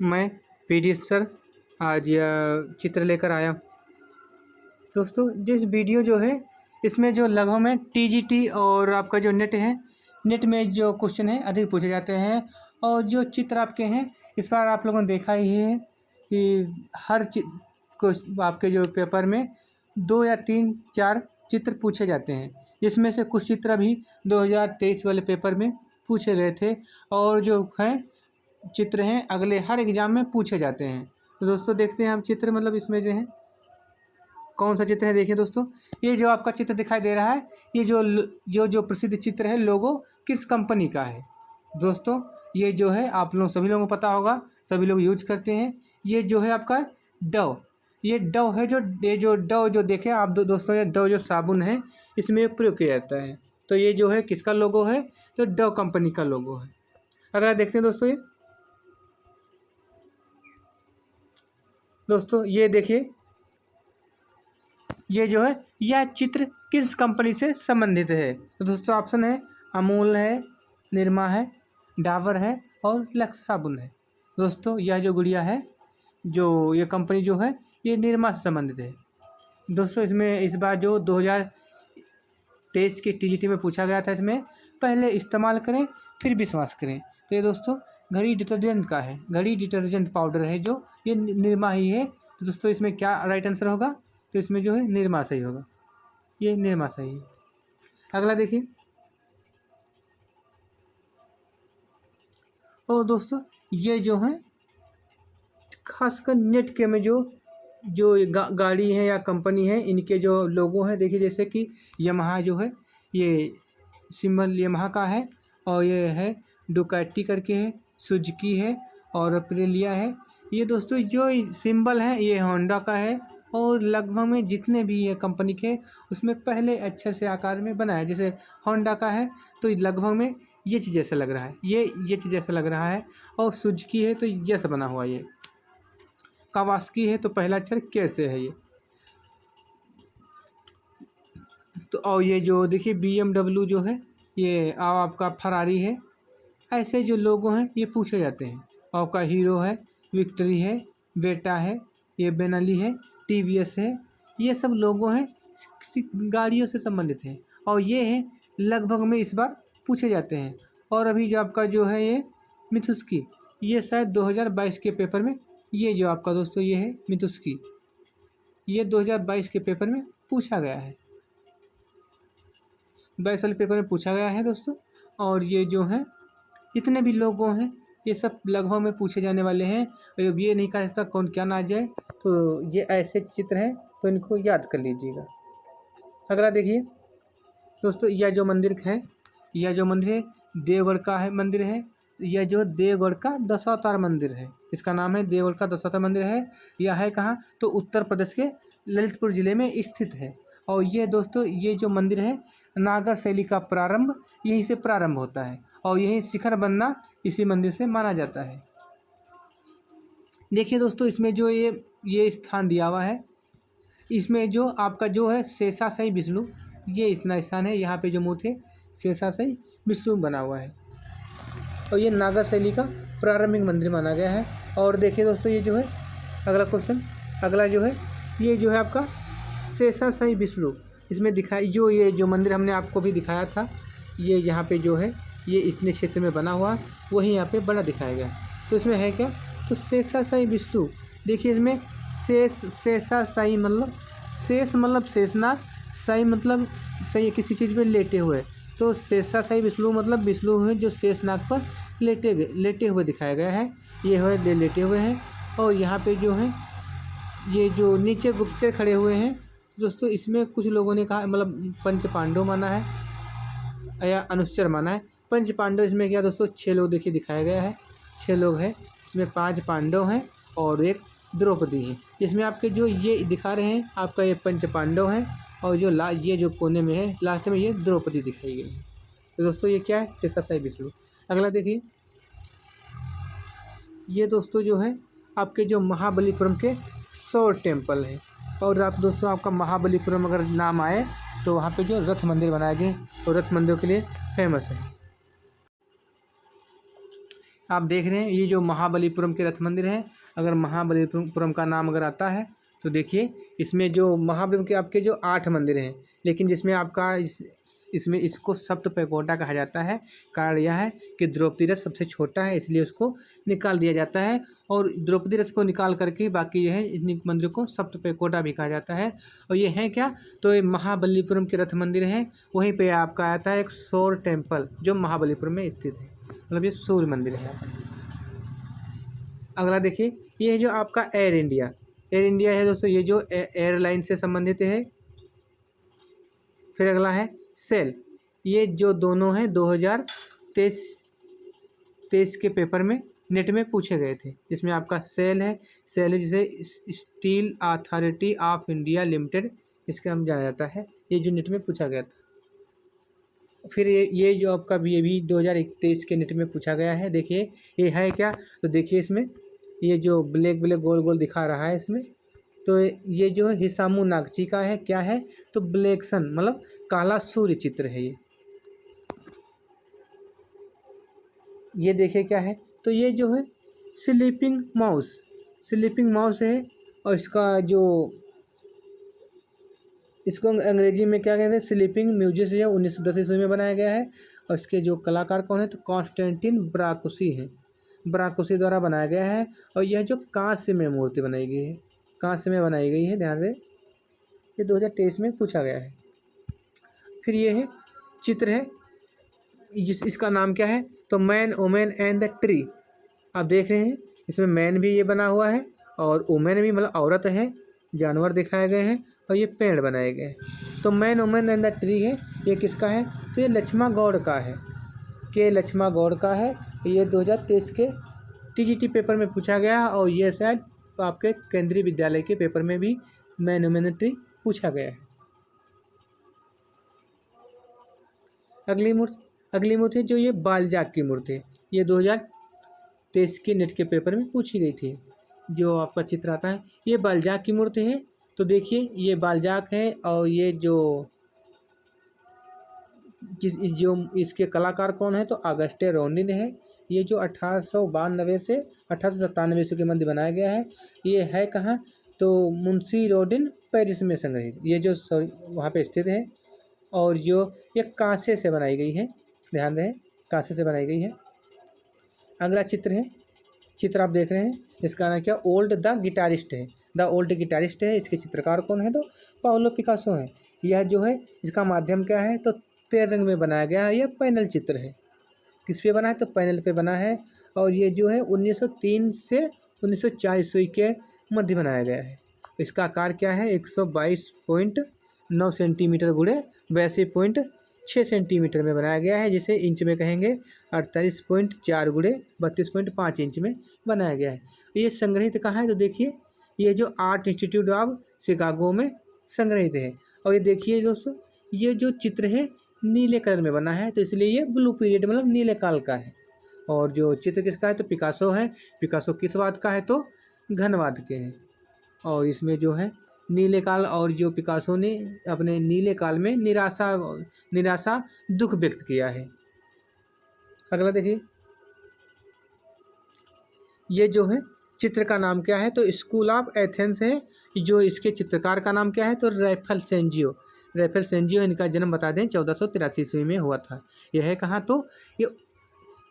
मैं PD sir आज यह चित्र लेकर आया। दोस्तों जिस वीडियो जो है इसमें जो लगभग में टीजीटी और आपका जो नेट है, नेट में जो क्वेश्चन है अधिक पूछे जाते हैं और जो चित्र आपके हैं इस बार आप लोगों ने देखा ही है कि हर आपके जो पेपर में 2 या 3 4 चित्र पूछे जाते हैं, जिसमें से कुछ चित्र अभी 2023 वाले पेपर में पूछे गए थे और जो हैं चित्र हैं अगले हर एग्ज़ाम में पूछे जाते हैं। तो दोस्तों देखते हैं हम चित्र, मतलब इसमें जो है कौन सा चित्र है। देखिए दोस्तों, ये जो आपका चित्र दिखाई दे रहा है ये जो प्रसिद्ध चित्र है लोगो किस कंपनी का है। दोस्तों ये जो है आप लोग सभी लोगों को पता होगा, सभी लोग यूज करते हैं। ये जो है आपका डव, ये डव है, जो डव जो देखें आप दोस्तों, ये डव जो साबुन है इसमें प्रयोग किया जाता है। तो ये जो है किसका लोगो है, तो डव कंपनी का लोगो है। अगर देखते हैं दोस्तों, ये देखिए, ये जो है यह चित्र किस कंपनी से संबंधित है। तो दोस्तों ऑप्शन है अमूल है, निरमा है, डाबर है और लक्स साबुन है। दोस्तों यह जो गुड़िया है, जो ये कंपनी जो है ये निरमा से संबंधित है। दोस्तों इसमें इस बार जो 2023 की टीजीटी में पूछा गया था, इसमें पहले इस्तेमाल करें फिर विश्वास करें। तो ये दोस्तों घड़ी डिटर्जेंट का है, घड़ी डिटर्जेंट पाउडर है जो ये निरमा ही है। तो दोस्तों इसमें क्या राइट आंसर होगा, तो इसमें जो है निरमा सही होगा, ये निरमा सही है। अगला देखिए, और दोस्तों ये जो है खासकर नेट के में जो गाड़ी है या कंपनी है इनके जो लोगो हैं, देखिए जैसे कि यमहा जो है ये सिंबल यमहा का है और ये है डुकाटी करके है, सुजुकी है और अप्रिलिया है। ये दोस्तों जो सिंबल है ये होंडा का है और लगभग में जितने भी ये कंपनी के उसमें पहले अक्षर से आकार में बना है। जैसे होंडा का है तो लगभग में ये चीज़ जैसा लग रहा है, ये चीज़ जैसा लग रहा है, और सुजुकी है तो जैसा बना हुआ, ये कावासाकी है तो पहला अक्षर कैसे है ये। तो और ये जो देखिए BMW जो है ये आपका फरारी है। ऐसे जो लोगो हैं ये पूछे जाते हैं। आपका हीरो है, विक्ट्री है, बेटा है, ये बेनली है, TVS है, ये सब लोगो हैं गाड़ियों से संबंधित हैं और ये है लगभग में इस बार पूछे जाते हैं। और अभी जो आपका जो है ये मित्सुबिशी, ये शायद 2022 के पेपर में, ये जो आपका दोस्तों ये है मित्सुबिशी, ये 2022 के पेपर में पूछा गया है, 22 वाले पेपर में पूछा गया है दोस्तों। और ये जो है जितने भी लोगो हैं ये सब लगभग में पूछे जाने वाले हैं। अब ये नहीं कह सकता कौन क्या ना आ जाए, तो ये ऐसे चित्र हैं तो इनको याद कर लीजिएगा। अगला देखिए दोस्तों, यह जो मंदिर है, यह जो मंदिर है देवगढ़ का है मंदिर है। यह जो देवगढ़ का दशावतार मंदिर है, इसका नाम है देवगढ़ का दशावतार मंदिर है। यह है कहाँ, तो उत्तर प्रदेश के ललितपुर ज़िले में स्थित है। और ये दोस्तों ये जो मंदिर है नागर शैली का प्रारंभ यहीं से प्रारंभ होता है और यही शिखर बनना इसी मंदिर से माना जाता है। देखिए दोस्तों इसमें जो ये स्थान दिया हुआ है, इसमें जो आपका जो है शेषाशायी विष्णु, ये इतना स्थान है, यहाँ पे जो मूर्ति शेषाशायी विष्णु बना हुआ है और ये नागर शैली का प्रारंभिक मंदिर माना गया है। और देखिए दोस्तों ये जो है अगला क्वेश्चन, अगला जो है ये जो है आपका शेषाशायी विष्णु, इसमें दिखाई ये जो मंदिर हमने आपको भी दिखाया था, ये यहाँ पे जो है ये इतने क्षेत्र में बना हुआ वही यहाँ पे बड़ा दिखाया गया। तो इसमें है क्या, तो शेषाशायी विष्णु। देखिए इसमें शेषाशायी मतलब शेष मतलब शेषनाग, शाही मतलब सही किसी चीज़ में लेटे हुए, तो शेषाशायी विष्णु मतलब विष्णु है जो शेषनाग पर लेटे हुए दिखाया गया है। ये है लेटे हुए हैं और यहाँ पे जो है ये जो नीचे गुप्तचर खड़े हुए हैं दोस्तों, इसमें कुछ लोगों ने कहा मतलब पंच पांडव माना है या अनुचर माना है। पंच पांडव इसमें क्या दोस्तों 6 लोग देखिए दिखाया गया है, 6 लोग हैं, इसमें 5 पांडव हैं और एक द्रौपदी है। इसमें आपके जो ये दिखा रहे हैं आपका ये पंच पांडव हैं और जो ये जो कोने में है लास्ट में ये द्रौपदी दिखाई गई है। तो दोस्तों ये क्या है, शेषाशायी विष्णु। अगला देखिए, ये दोस्तों जो है आपके जो महाबलीपुरम के सौर टेम्पल है। और आप दोस्तों आपका महाबलीपुरम अगर नाम आए तो वहाँ पे जो रथ मंदिर बनाए गए और रथ मंदिर के लिए फेमस है। आप देख रहे हैं ये जो महाबलीपुरम के रथ मंदिर है, अगर महाबलीपुरम का नाम अगर आता है तो देखिए इसमें जो महाबलीपुरम के आपके जो 8 मंदिर हैं, लेकिन जिसमें आपका इसमें इसको सप्त पैगोडा कहा जाता है। कारण यह है कि द्रौपदी रथ सबसे छोटा है, इसलिए उसको निकाल दिया जाता है, और द्रौपदी रथ को निकाल करके बाकी यह है इन मंदिरों को सप्त पैगोडा भी कहा जाता है। और ये है क्या, तो ये महाबलीपुरम के रथ मंदिर हैं, वहीं पे आपका आता है एक सौर टेम्पल जो महाबलीपुरम में स्थित है, मतलब ये सूर्य मंदिर है। अगला देखिए ये जो आपका एयर इंडिया है दोस्तों, ये जो एयरलाइन से संबंधित है। फिर अगला है सेल, ये जो दोनों हैं 2023 के पेपर में नेट में पूछे गए थे, जिसमें आपका सेल है जिसे steel authority of India limited इसका नाम जाना जाता है, ये जो नेट में पूछा गया था। फिर ये जो आपका भी 2023 के नेट में पूछा गया है। देखिए ये है क्या, तो देखिए इसमें ये जो ब्लैक गोल गोल दिखा रहा है इसमें, तो ये जो है हिसामू नागची का है, क्या है, तो ब्लैक सन मतलब काला सूर्य चित्र है ये देखिए क्या है, तो ये जो है स्लीपिंग माउस है, और इसको अंग्रेजी में क्या कहते हैं, स्लीपिंग म्यूजियम है, 1910 ईस्वी में बनाया गया है। और इसके जो कलाकार कौन है, तो कॉन्स्टेंटिन ब्राकुसी हैं, ब्राकुसी द्वारा बनाया गया है। और यह जो कांस्य में मूर्ति बनाई गई है, ध्यान दें, ये 2023 में पूछा गया है। फिर ये है चित्र है, इसका नाम क्या है, तो man women and the tree. आप देख रहे हैं इसमें मैन भी ये बना हुआ है और वुमेन भी, मतलब औरत है, जानवर दिखाए गए हैं और ये पेड़ बनाए गए हैं। तो man women and the tree है, ये किसका है, तो ये लक्ष्मा गौड़ का है, ये 2023 के टीजीटी पेपर में पूछा गया, और ये शायद आपके केंद्रीय विद्यालय के पेपर में भी मैन वुमेन एंड ट्री पूछा गया है। अगली मूर्ति जो ये बालजाक की मूर्ति है, ये 2023 के नेट के पेपर में पूछी गई थी। जो आपका चित्र आता है ये बालजाक की मूर्ति है, तो देखिए ये बालजाक है, और ये जो इसके कलाकार कौन है, तो अगस्टे रोनिन है। ये जो 1892 से 1897 ईस्वी के मध्य बनाया गया है। ये है कहाँ, तो मुंशी रोडिन पेरिस में संग्रहित, ये जो वहाँ पे स्थित है, और जो ये कांसे से बनाई गई है, ध्यान रहे कांसे से बनाई गई है। अगला चित्र आप देख रहे हैं, इसका नाम क्या, ओल्ड द गिटारिस्ट है। इसके चित्रकार कौन है, तो पाओलो पिकासो है। यह जो है इसका माध्यम क्या है, तो 13 रंग में बनाया गया है। यह पैनल चित्र है, किस पे बना है, तो पैनल पे बना है, और ये जो है 1903 से 1904 ईस्वी के मध्य बनाया गया है। इसका आकार क्या है, 122.9 सेंटीमीटर गुणे 82.6 सेंटीमीटर में बनाया गया है, जिसे इंच में कहेंगे 48.4 गुणे 32.5 इंच में बनाया गया है। ये संग्रहित कहाँ है, तो देखिए ये जो आर्ट इंस्टीट्यूट ऑफ शिकागो में संग्रहित है। और ये देखिए दोस्तों, ये जो चित्र है नीले कलर में बना है, तो इसलिए ये ब्लू पीरियड मतलब नीले काल का है। और जो चित्र किसका है, तो पिकासो है। पिकासो किस वाद का है, तो घनवाद के हैं। और इसमें जो है नीले काल, और जो पिकासो ने अपने नीले काल में निराशा दुख व्यक्त किया है। अगला देखिए, ये जो है चित्र का नाम क्या है, तो स्कूल ऑफ एथेंस है। जो इसके चित्रकार का नाम क्या है, तो रैफेल सेंजियो। इनका जन्म बता दें 1483 ईस्वी में हुआ था। यह है कहाँ, तो ये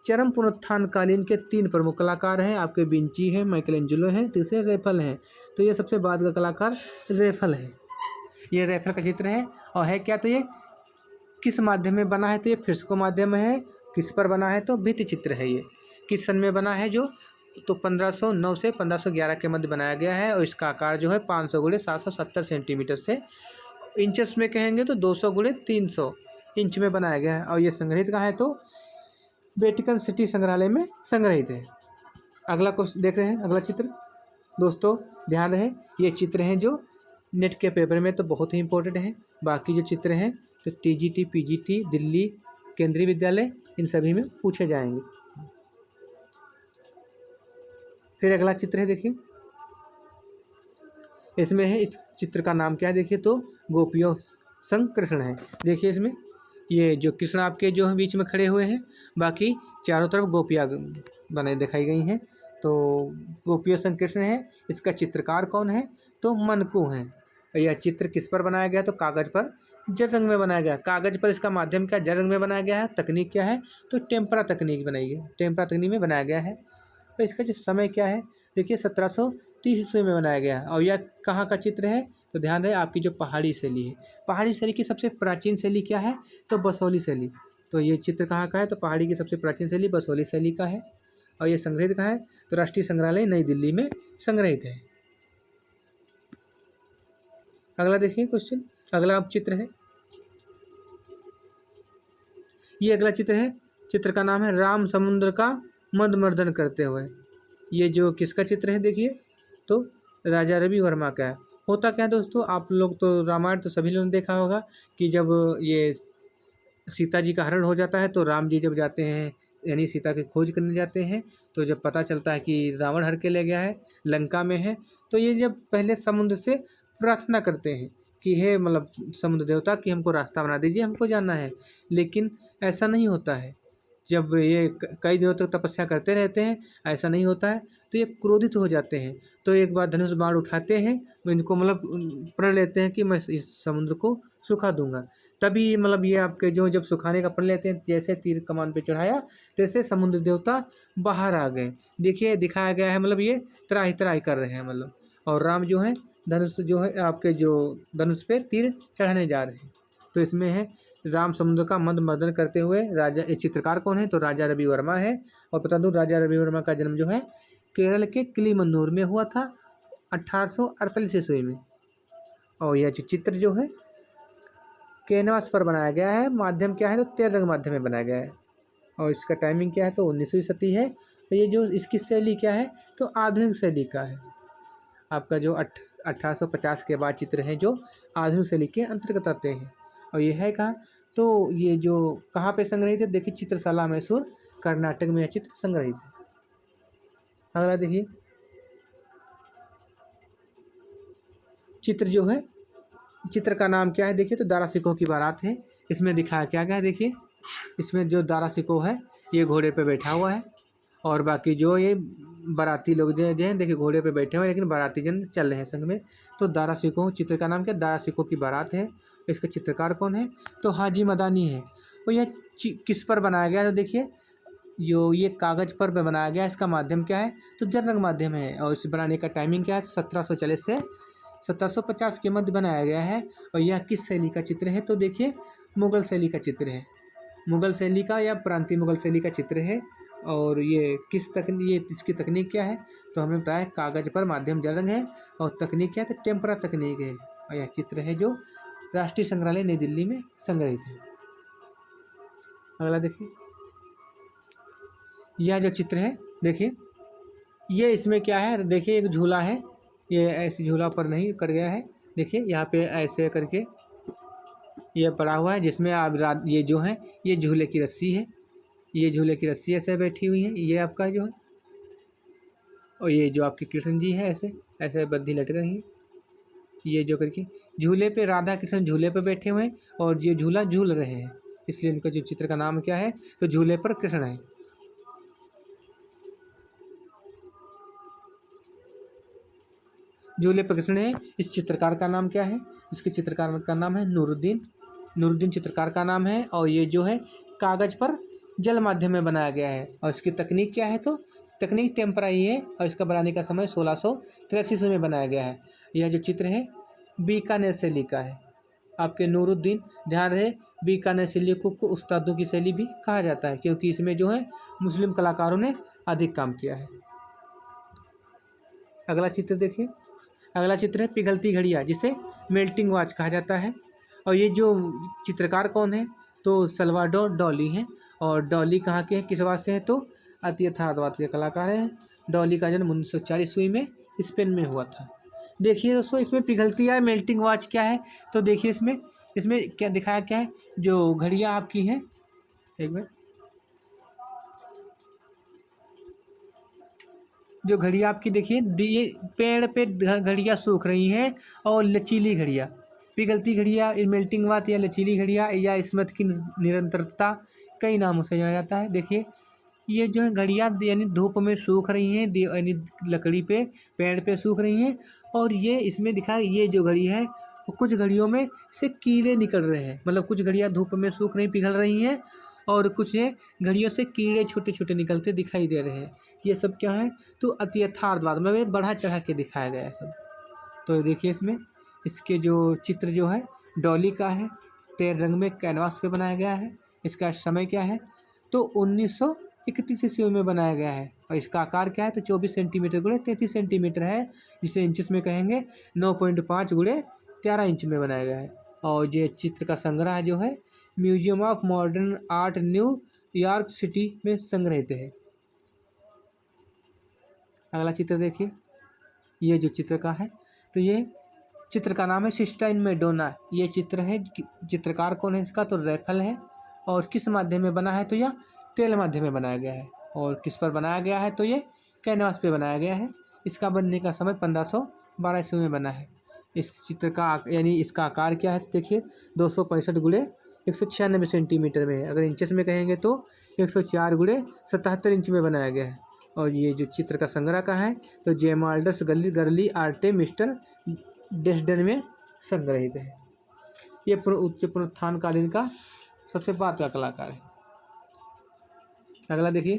चरम पुनरुत्थान कालीन के 3 प्रमुख कलाकार हैं, आपके विंची हैं, माइकलएंजेलो हैं, तीसरे रैफेल हैं। तो ये सबसे बाद का कलाकार रैफेल है। ये रैफेल का चित्र है, और है क्या, तो ये किस माध्यम में बना है, तो ये फ्रेस्को माध्यम है। किस पर बना है, तो भित्ति चित्र है। ये किस सन में बना है, जो तो 1509 से 1511 के मध्य बनाया गया है। और इसका आकार जो है 500 गुणे 770 सेंटीमीटर से, इंचेस में कहेंगे तो 200 गुणे 300 इंच में बनाया गया है। और ये संग्रहित कहाँ है, तो वेटिकन सिटी संग्रहालय में संग्रहित है। अगला क्वेश्चन देख रहे हैं, अगला चित्र दोस्तों ध्यान रहे, ये चित्र हैं जो नेट के पेपर में तो बहुत ही इंपॉर्टेंट है। बाकी जो चित्र हैं तो टीजीटी, पीजीटी, दिल्ली केंद्रीय विद्यालय, इन सभी में पूछे जाएंगे। फिर अगला चित्र है, देखिए इसमें है, इस चित्र का नाम क्या है, देखिए तो गोपियों संग कृष्ण है। देखिए इसमें ये जो कृष्ण आपके जो बीच में खड़े हुए हैं, बाकी चारों तरफ गोपियाँ बने दिखाई गई हैं। तो गोपियों संग कृष्ण है। इसका चित्रकार कौन है? तो मनको हैं। यह चित्र किस पर बनाया गया? तो कागज़ पर जल रंग में बनाया गया। कागज़ पर इसका माध्यम क्या? जल रंग में बनाया गया है। तकनीक क्या है? तो टेम्परा तकनीक बनाई गई, टेम्परा तकनीक में बनाया गया है। तो इसका जो समय क्या है? देखिए 1730 ईस्वी में बनाया गया है। और यह कहाँ का चित्र है? तो ध्यान रहे आपकी जो पहाड़ी शैली है, पहाड़ी शैली की सबसे प्राचीन शैली क्या है? तो बसोली शैली। तो ये चित्र कहाँ का है? तो पहाड़ी की सबसे प्राचीन शैली बसोली शैली का है। और ये संग्रहित कहाँ है? तो राष्ट्रीय संग्रहालय नई दिल्ली में संग्रहित है। अगला देखिए क्वेश्चन, अगला अब चित्र है, ये अगला चित्र है। चित्र का नाम है राम समुद्र का मदमर्दन करते हुए। ये जो किसका चित्र है? देखिए तो राजा रवि वर्मा का है। होता क्या है दोस्तों, आप लोग तो रामायण तो सभी लोगों ने देखा होगा कि जब ये सीता जी का हरण हो जाता है तो राम जी जब जाते हैं यानी सीता की खोज करने जाते हैं, तो जब पता चलता है कि रावण हर के ले गया है, लंका में है, तो ये जब पहले समुद्र से प्रार्थना करते हैं कि हे मतलब समुद्र देवता कि हमको रास्ता बना दीजिए, हमको जाना है। लेकिन ऐसा नहीं होता है। जब ये कई दिनों तक तपस्या करते रहते हैं, ऐसा नहीं होता है, तो ये क्रोधित हो जाते हैं। तो एक बार धनुष बाण उठाते हैं, इनको मतलब प्रण लेते हैं कि मैं इस समुद्र को सुखा दूंगा। तभी मतलब ये आपके जो जब सुखाने का प्रण लेते हैं, जैसे तीर कमान पे चढ़ाया तैसे समुद्र देवता बाहर आ गए। देखिए दिखाया गया है, मतलब ये त्राही त्राही कर रहे हैं मतलब। और राम जो है धनुष जो है आपके जो धनुष पे तीर चढ़ाने जा रहे हैं। तो इसमें है राम समुद्र का मदमर्दन करते हुए। राजा, ये चित्रकार कौन है? तो राजा रवि वर्मा है। और बता दूं राजा रवि वर्मा का जन्म जो है केरल के किलीमन्नूर में हुआ था 1848 ईस्वी में। और यह चित्र जो है कैनवास पर बनाया गया है। माध्यम क्या है? तो तेल रंग माध्यम में बनाया गया है। और इसका टाइमिंग क्या है? तो 19वीं सदी है। और ये जो इसकी शैली क्या है? तो आधुनिक शैली का है। आपका जो 1850 के बाद चित्र हैं जो आधुनिक शैली के अंतर्गत आते हैं। और ये है कहाँ? तो ये जो कहाँ पे संग्रहित है? देखिए चित्रशाला मैसूर कर्नाटक में यह चित्र संग्रहित है। अगला देखिए चित्र जो है, चित्र का नाम क्या है? देखिए तो दारा सिकोह की बारात है। इसमें दिखाया क्या गया है? देखिए इसमें जो दारा सिकोह है ये घोड़े पे बैठा हुआ है। और बाकी जो ये बाराती लोग जो हैं देखिए घोड़े पे बैठे हुए हैं, लेकिन बाराती जन चल रहे हैं संग में। तो दारा सिकोह चित्र का नाम क्या? दारा सिकोह की बारात है। इसका चित्रकार कौन है? तो हाजी मदानी है। और यह किस पर बनाया गया है? तो देखिए जो ये कागज़ पर बनाया गया है। इसका माध्यम क्या है? तो जल रंग माध्यम है। और इसे बनाने का टाइमिंग क्या है? 1740 से 1750 के मध्य बनाया गया है। और यह किस शैली का चित्र है? तो देखिए मुग़ल शैली का चित्र है। मुग़ल शैली का या प्रांतीय मुग़ल शैली का चित्र है। और ये ये इसकी तकनीक क्या है? तो हमने बताया कागज़ पर माध्यम जल रंग है। और तकनीक क्या है? तो टेम्परा तकनीक है। और यह चित्र है जो राष्ट्रीय संग्रहालय नई दिल्ली में संग्रहित है। अगला देखिए यह जो चित्र है, देखिए ये इसमें क्या है? देखिए एक झूला है। ये ऐसे झूला पर नहीं कर गया है। देखिए यहाँ पे ऐसे करके ये पड़ा हुआ है, जिसमें आप ये जो है ये झूले की रस्सी है। ये झूले की रस्सी ऐसे बैठी हुई है। ये आपका जो है, और ये जो आपके कृष्ण जी है ऐसे ऐसे बद्धी लटक रही है। ये जो करके झूले पे राधा कृष्ण झूले पे बैठे हुए हैं और ये झूला झूल रहे हैं, इसलिए इनका जो चित्र का नाम क्या है? तो झूले पर कृष्ण है। झूले पर कृष्ण है। इस चित्रकार का नाम क्या है? इसके चित्रकार का नाम है नूरुद्दीन। नूरुद्दीन चित्रकार का नाम है। और ये जो है कागज़ पर जल माध्यम में बनाया गया है। और इसकी तकनीक क्या है? तो तकनीक टेम्परा ही है। और इसका बनाने का समय 1683 ईस्वी में बनाया गया है। यह जो चित्र है बीकानेर शैली का है। आपके नूरुद्दीन, ध्यान रहे बीकानेर शैली को उस्तादों की शैली भी कहा जाता है, क्योंकि इसमें जो है मुस्लिम कलाकारों ने अधिक काम किया है। अगला चित्र देखिए, अगला चित्र है पिघलती घड़ियाँ, जिसे मेल्टिंग वॉच कहा जाता है। और ये जो चित्रकार कौन है? तो सल्वाडोर डॉली हैं। और डॉली कहाँ के हैं, किस बात से हैं? तो अति यथार्थवाद के कलाकार हैं। डॉली का जन्म 1940 ईस्वी में स्पेन में हुआ था। देखिए दोस्तों इसमें पिघलती है मेल्टिंग वॉच क्या है? तो देखिए इसमें इसमें क्या दिखाया क्या है? जो घड़ियाँ आपकी हैं, एक मिनट, जो घड़ियाँ आपकी देखिए ये पेड़ पे घड़ियाँ सूख रही हैं। और लचीली घड़ियाँ, पिघलती घड़ियाँ, मेल्टिंग वाट या लचीली घड़ियाँ या स्मथ की निरंतरता, कई नामों से जाना जाता है। देखिए ये जो है घड़ियाँ यानी धूप में सूख रही हैं, यानी लकड़ी पे, पेड़ पे सूख रही हैं। और ये इसमें दिखा है, ये जो घड़ी है वो कुछ घड़ियों में से कीड़े निकल रहे हैं, मतलब कुछ घड़ियाँ धूप में सूख रही, पिघल रही हैं, और कुछ ये घड़ियों से कीड़े छोटे छोटे निकलते दिखाई दे रहे हैं। ये सब क्या है, तो अति यथार्थवाद, मतलब ये बढ़ा चढ़ा के दिखाया गया है सब। तो देखिए इसमें इसके जो चित्र जो है डॉली का है, 13 रंग में कैनवास पे बनाया गया है। इसका समय क्या है, तो 1931 ईस्वी में बनाया गया है। और इसका आकार क्या है, तो 24 सेंटीमीटर गुणे 33 सेंटीमीटर है, जिसे इंचेस में कहेंगे 9.5 गुणे 13 इंच में बनाया गया है। और ये चित्र का संग्रह जो है museum of modern art new York city में संग्रहित है। अगला चित्र देखिए, ये जो चित्र का है, तो ये चित्र का नाम है सिस्टाइन मैडोना। ये चित्र है, चित्रकार कौन है इसका, तो रैफल है। और किस माध्यम में बना है, तो यह तेल माध्यम में बनाया गया है। और किस पर बनाया गया है, तो ये कैनवास पे बनाया गया है। इसका बनने का समय 1512 ईस्वी में बना है। इस चित्र का यानी इसका आकार क्या है, तो देखिए 265 गुणे 196 सेंटीमीटर में है। अगर इंचेस में कहेंगे तो 104 गुणे 77 इंच में बनाया गया है। और ये जो चित्र का संग्रह का है, तो जेमाल्डस गरली आर्टे मिस्टर डेस्डन में संग्रहित है। ये उच्च पुनरुत्थान कालीन का सबसे बाद का कलाकार है। अगला देखिए,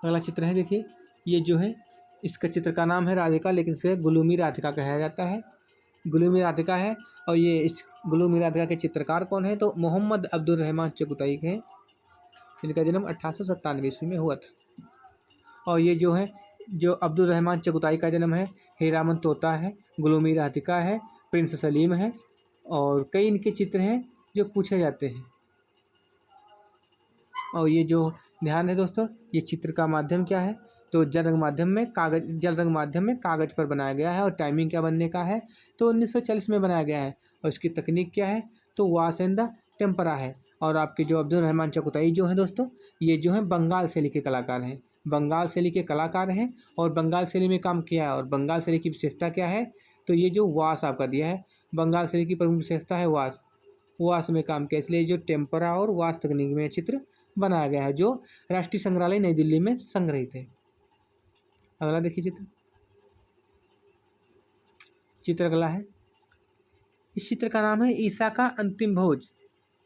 अगला चित्र है, देखिए ये जो है इसका चित्र का नाम है राधिका, लेकिन इसे गुलूमी राधिका कहा जाता है। गुलूमी राधिका है। और ये इस गुलूमी राधिका के चित्रकार कौन है, तो मोहम्मद अब्दुल रहमान चगताई हैं। इनका जन्म 1897 ईस्वी में हुआ था। और ये जो है, जो अब्दुल रहमान चगताई का जन्म है, हीरामन तोता है, गुलूमी राधिका है, प्रिंस सलीम है, और कई इनके चित्र हैं जो पूछे जाते हैं। और ये जो ध्यान है दोस्तों, ये चित्र का माध्यम क्या है, तो जल रंग माध्यम में कागज पर बनाया गया है। और टाइमिंग क्या बनने का है, तो 1940 में बनाया गया है। और इसकी तकनीक क्या है, तो वाश एंड द टेम्परा है। और आपके जो अब्दुल रहमान चगताई जो हैं दोस्तों, ये जो हैं बंगाल शैली के कलाकार हैं, बंगाल शैली के कलाकार हैं। और बंगाल शैली में काम किया है। और बंगाल शैली की विशेषता क्या है, तो ये जो वाश आपका दिया है, बंगाल शैली की प्रमुख विशेषता है वाश में काम किया, इसलिए जो टेम्परा और वाश तकनीक में चित्र बनाया गया है, जो राष्ट्रीय संग्रहालय नई दिल्ली में संग्रहित है। अगला देखिए चित्र अगला है, इस चित्र का नाम है ईसा का अंतिम भोज।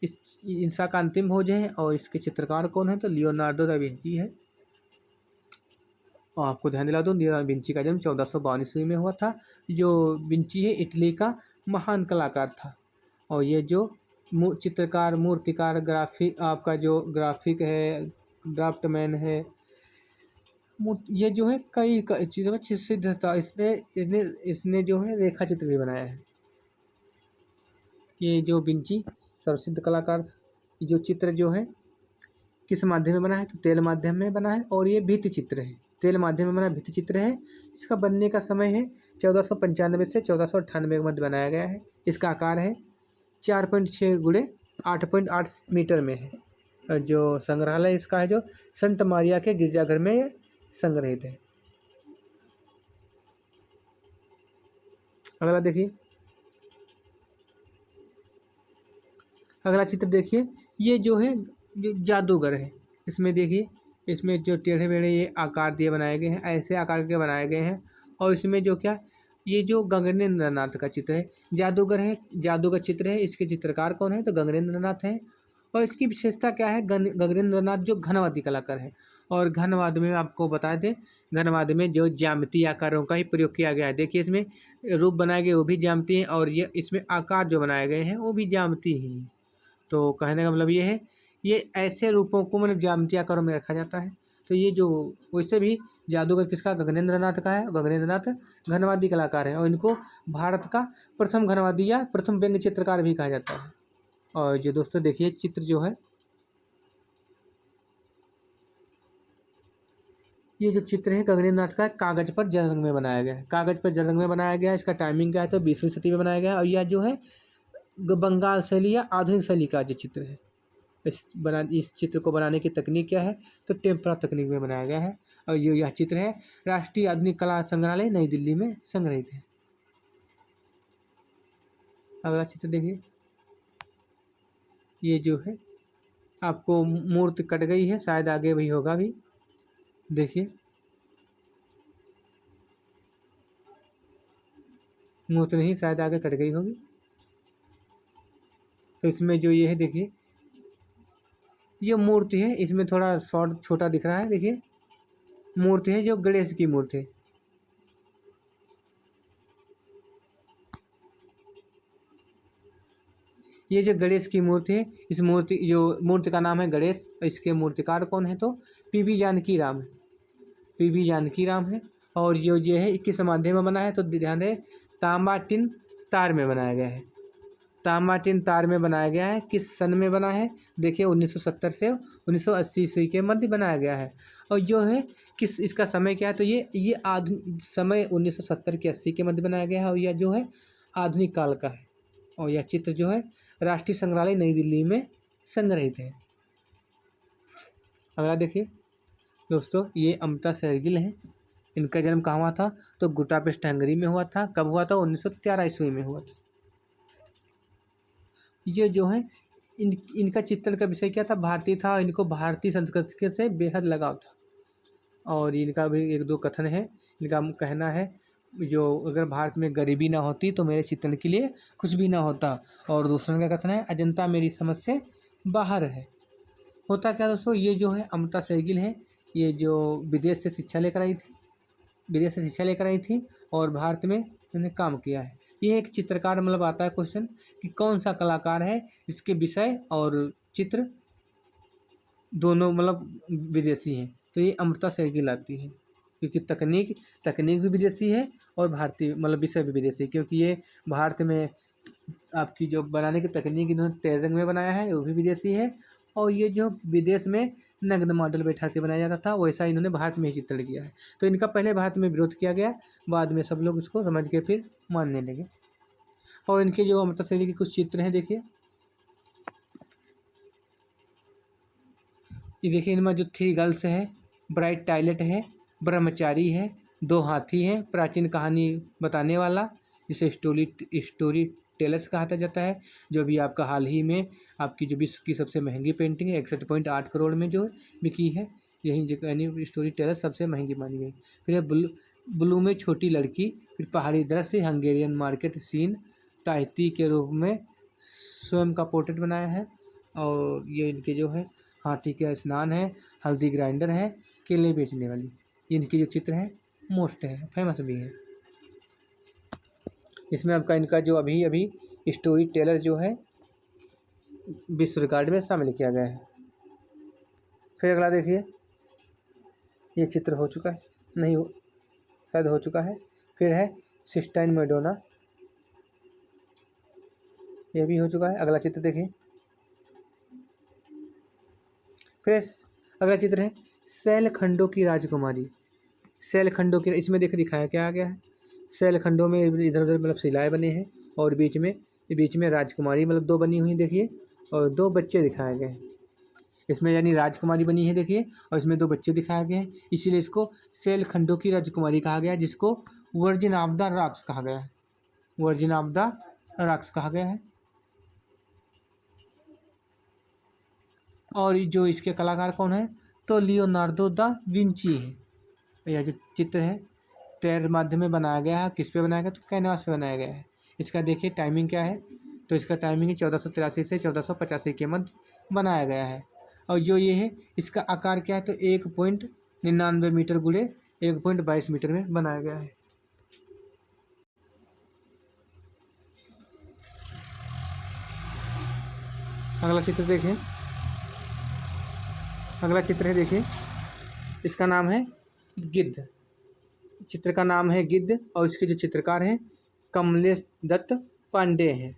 इस ईसा का अंतिम भोज है। और इसके चित्रकार कौन है, तो लियोनार्डो दा विंची है। और आपको ध्यान दिला दूँ, लियोनार्डो विंची का जन्म 1452 ईस्वी में हुआ था। जो विंची है इटली का महान कलाकार था। और ये जो चित्रकार, मूर्तिकार, आपका जो ग्राफिक है, ड्राफ्टमैन है, ये जो है कई चीज़ों में सिद्ध था। इसने जो है रेखा चित्र भी बनाया है। ये जो विंची प्रसिद्ध कलाकार था। ये जो चित्र जो है किस माध्यम में बना है, तो तेल माध्यम में बना है। और ये भित्ति चित्र है, तेल माध्यम में बना भित्ति चित्र है। इसका बनने का समय है 1495 से 1498 के मध्य बनाया गया है। इसका आकार है 4.6 गुणे 8.8 मीटर में है। जो संग्रहालय इसका है, जो संत मारिया के गिरजाघर में संग्रहित है। अगला देखिए, अगला चित्र देखिए, ये जो है जो जादूगर है। इसमें देखिए, इसमें जो टेढ़े मेढ़े ये आकार दिए बनाए गए हैं, ऐसे आकार के बनाए गए हैं। और इसमें जो क्या, ये जो गगनेंद्र नाथ का चित्र है, जादूगर है, जादूगर चित्र है। इसके चित्रकार कौन है, तो गगनेंद्र नाथ हैं। और इसकी विशेषता क्या है, गगनेंद्र नाथ जो घनवादी कलाकार है। और घनवाद में आपको बता दें, घनवाद में जो ज्यामिति आकारों का ही प्रयोग किया गया है। देखिए इसमें रूप बनाए गए वो भी ज्यामिति हैं, और ये इसमें आकार जो बनाए गए हैं वो भी ज्यामिति ही हैं। तो कहने का मतलब ये है, ये ऐसे रूपों को मतलब ज्यामितीय आकारों में रखा जाता है। तो ये जो वैसे भी जादूगर किसका, गगनेंद्र नाथ का है। गगनेंद्र नाथ घनवादी कलाकार है। और इनको भारत का प्रथम घनवादी या प्रथम व्यंग्य चित्रकार भी कहा जाता है। और जो दोस्तों देखिए चित्र जो है, ये जो चित्र है गगनेंद्र नाथ का कागज पर जल रंग में बनाया गया है। कागज पर जल रंग में बनाया गया है। इसका टाइमिंग क्या है, तो 20वीं सदी में बनाया गया है। और यह जो है बंगाल शैली या आधुनिक शैली का जो चित्र है, इस चित्र को बनाने की तकनीक क्या है, तो टेम्परा तकनीक में बनाया गया है। और यह चित्र है राष्ट्रीय आधुनिक कला संग्रहालय नई दिल्ली में संग्रहित है। अगला चित्र देखिए, ये जो है आपको मूर्ति कट गई है, शायद आगे भी होगा भी। देखिए मूर्ति नहीं, शायद आगे कट गई होगी। तो इसमें जो ये है देखिए, ये मूर्ति है, इसमें थोड़ा शॉर्ट छोटा दिख रहा है। देखिए मूर्ति है जो गणेश की मूर्ति है। ये जो गणेश की मूर्ति है, इस मूर्ति जो मूर्ति का नाम है गणेश। इसके मूर्तिकार कौन है तो पीवी जानकी राम है। पीवी जानकी राम है। और ये है 21 माध्यम में बना है, तो ध्यान दें तांबा टिन तार में बनाया गया है। तांबा टिन तार में बनाया गया है। किस सन में बना है देखिए, 1970 से 1980 ईस्वी के मध्य बनाया गया है। और जो है किस इसका समय क्या है तो ये आधुनिक समय 1970 के 80 के मध्य बनाया गया है। और यह जो है आधुनिक काल का है। और यह चित्र जो है राष्ट्रीय संग्रहालय नई दिल्ली में संग्रहित है। अगला देखिए दोस्तों, ये अमृता शेरगिल हैं। इनका जन्म कहाँ हुआ था तो बुडापेस्ट हंगरी में हुआ था। कब हुआ था 1913 ईस्वी में हुआ था। ये जो है इनका चित्रण का विषय क्या था, भारतीय था। इनको भारतीय संस्कृति से बेहद लगाव था। और इनका भी एक दो कथन है। इनका कहना है जो अगर भारत में गरीबी ना होती तो मेरे चित्रण के लिए कुछ भी ना होता। और दूसरा का कथन है अजंता मेरी समझ से बाहर है। होता क्या दोस्तों, ये जो है अमृता शेरगिल है, ये जो विदेश से शिक्षा लेकर आई थी, विदेश से शिक्षा लेकर आई थी और भारत में इन्होंने काम किया है। ये एक चित्रकार मतलब आता है क्वेश्चन कि कौन सा कलाकार है जिसके विषय और चित्र दोनों मतलब विदेशी हैं, तो ये अमृता शेरगिल आती है। क्योंकि तकनीक भी विदेशी है और भारतीय मतलब विषय भी विदेशी है। क्योंकि ये भारत में आपकी जो बनाने की तकनीक इन्होंने तेल रंग में बनाया है वो भी विदेशी है। और ये जो विदेश में नग्न मॉडल बैठा के बनाया जाता था वैसा इन्होंने भारत में ही चित्रण किया है। तो इनका पहले भारत में विरोध किया गया, बाद में सब लोग उसको समझ के फिर मानने लगे। और इनके जो अमृता शेरगिल के कुछ चित्र हैं देखिए, ये देखिए इनमें जो 3 गर्ल्स है, ब्राइट टॉयलेट है, ब्रह्मचारी है, 2 हाथी हैं, प्राचीन कहानी बताने वाला जिसे स्टोरी टेलर्स कहा जाता है, जो भी आपका हाल ही में आपकी जो विश्व की सबसे महंगी पेंटिंग है 61.8 करोड़ में जो बिकी है। यही जो यानी स्टोरी टेलर्स सबसे महंगी मानी गई। फिर है ब्लू में छोटी लड़की, फिर पहाड़ी दृश्य, हंगेरियन मार्केट सीन, ताहिती के रूप में स्वयं का पोर्ट्रेट बनाया है। और ये इनके जो है हाथी का स्नान है, हल्दी ग्राइंडर है, केले बेचने वाली, इनकी जो चित्र है मोस्ट है, फेमस भी है। इसमें आपका इनका जो अभी अभी स्टोरी टेलर जो है विश्व रिकॉर्ड में शामिल किया गया है। फिर अगला देखिए, ये चित्र हो चुका है, नहीं हो शायद हो चुका है। फिर है सिस्टाइन मैडोना, ये भी हो चुका है। अगला चित्र देखिए, फिर अगला चित्र है शैलखंडों की राजकुमारी। शैलखंडों की, इसमें दिखाया क्या आ गया है, शैलखंडों में इधर उधर मतलब शिलाएँ बने हैं और बीच में राजकुमारी मतलब 2 बनी हुई देखिए, और 2 बच्चे दिखाए गए हैं। इसमें यानी राजकुमारी बनी है देखिए, और इसमें 2 बच्चे दिखाए गए हैं, इसीलिए इसको शैलखंडों की राजकुमारी कहा गया है, जिसको वर्जिन ऑफ द रॉक्स कहा गया है। वर्जिन ऑफ द रॉक्स कहा गया है। और जो इसके कलाकार कौन है तो लियोनार्डो दा विंची है। यह जो चित्र है तैर माध्यम में बनाया गया है। किस पे बनाया गया तो कैनवास पे बनाया गया है। इसका देखिए टाइमिंग क्या है, तो इसका टाइमिंग 1483 से 1485 के मध्य बनाया गया है। और जो ये है इसका आकार क्या है तो 1.99 मीटर गुड़े 1.22 मीटर में बनाया गया है। अगला चित्र देखें, अगला चित्र है देखिए, इसका नाम है गिद्ध। चित्र का नाम है गिद्ध और इसके जो चित्रकार हैं कमलेश दत्त पांडे हैं।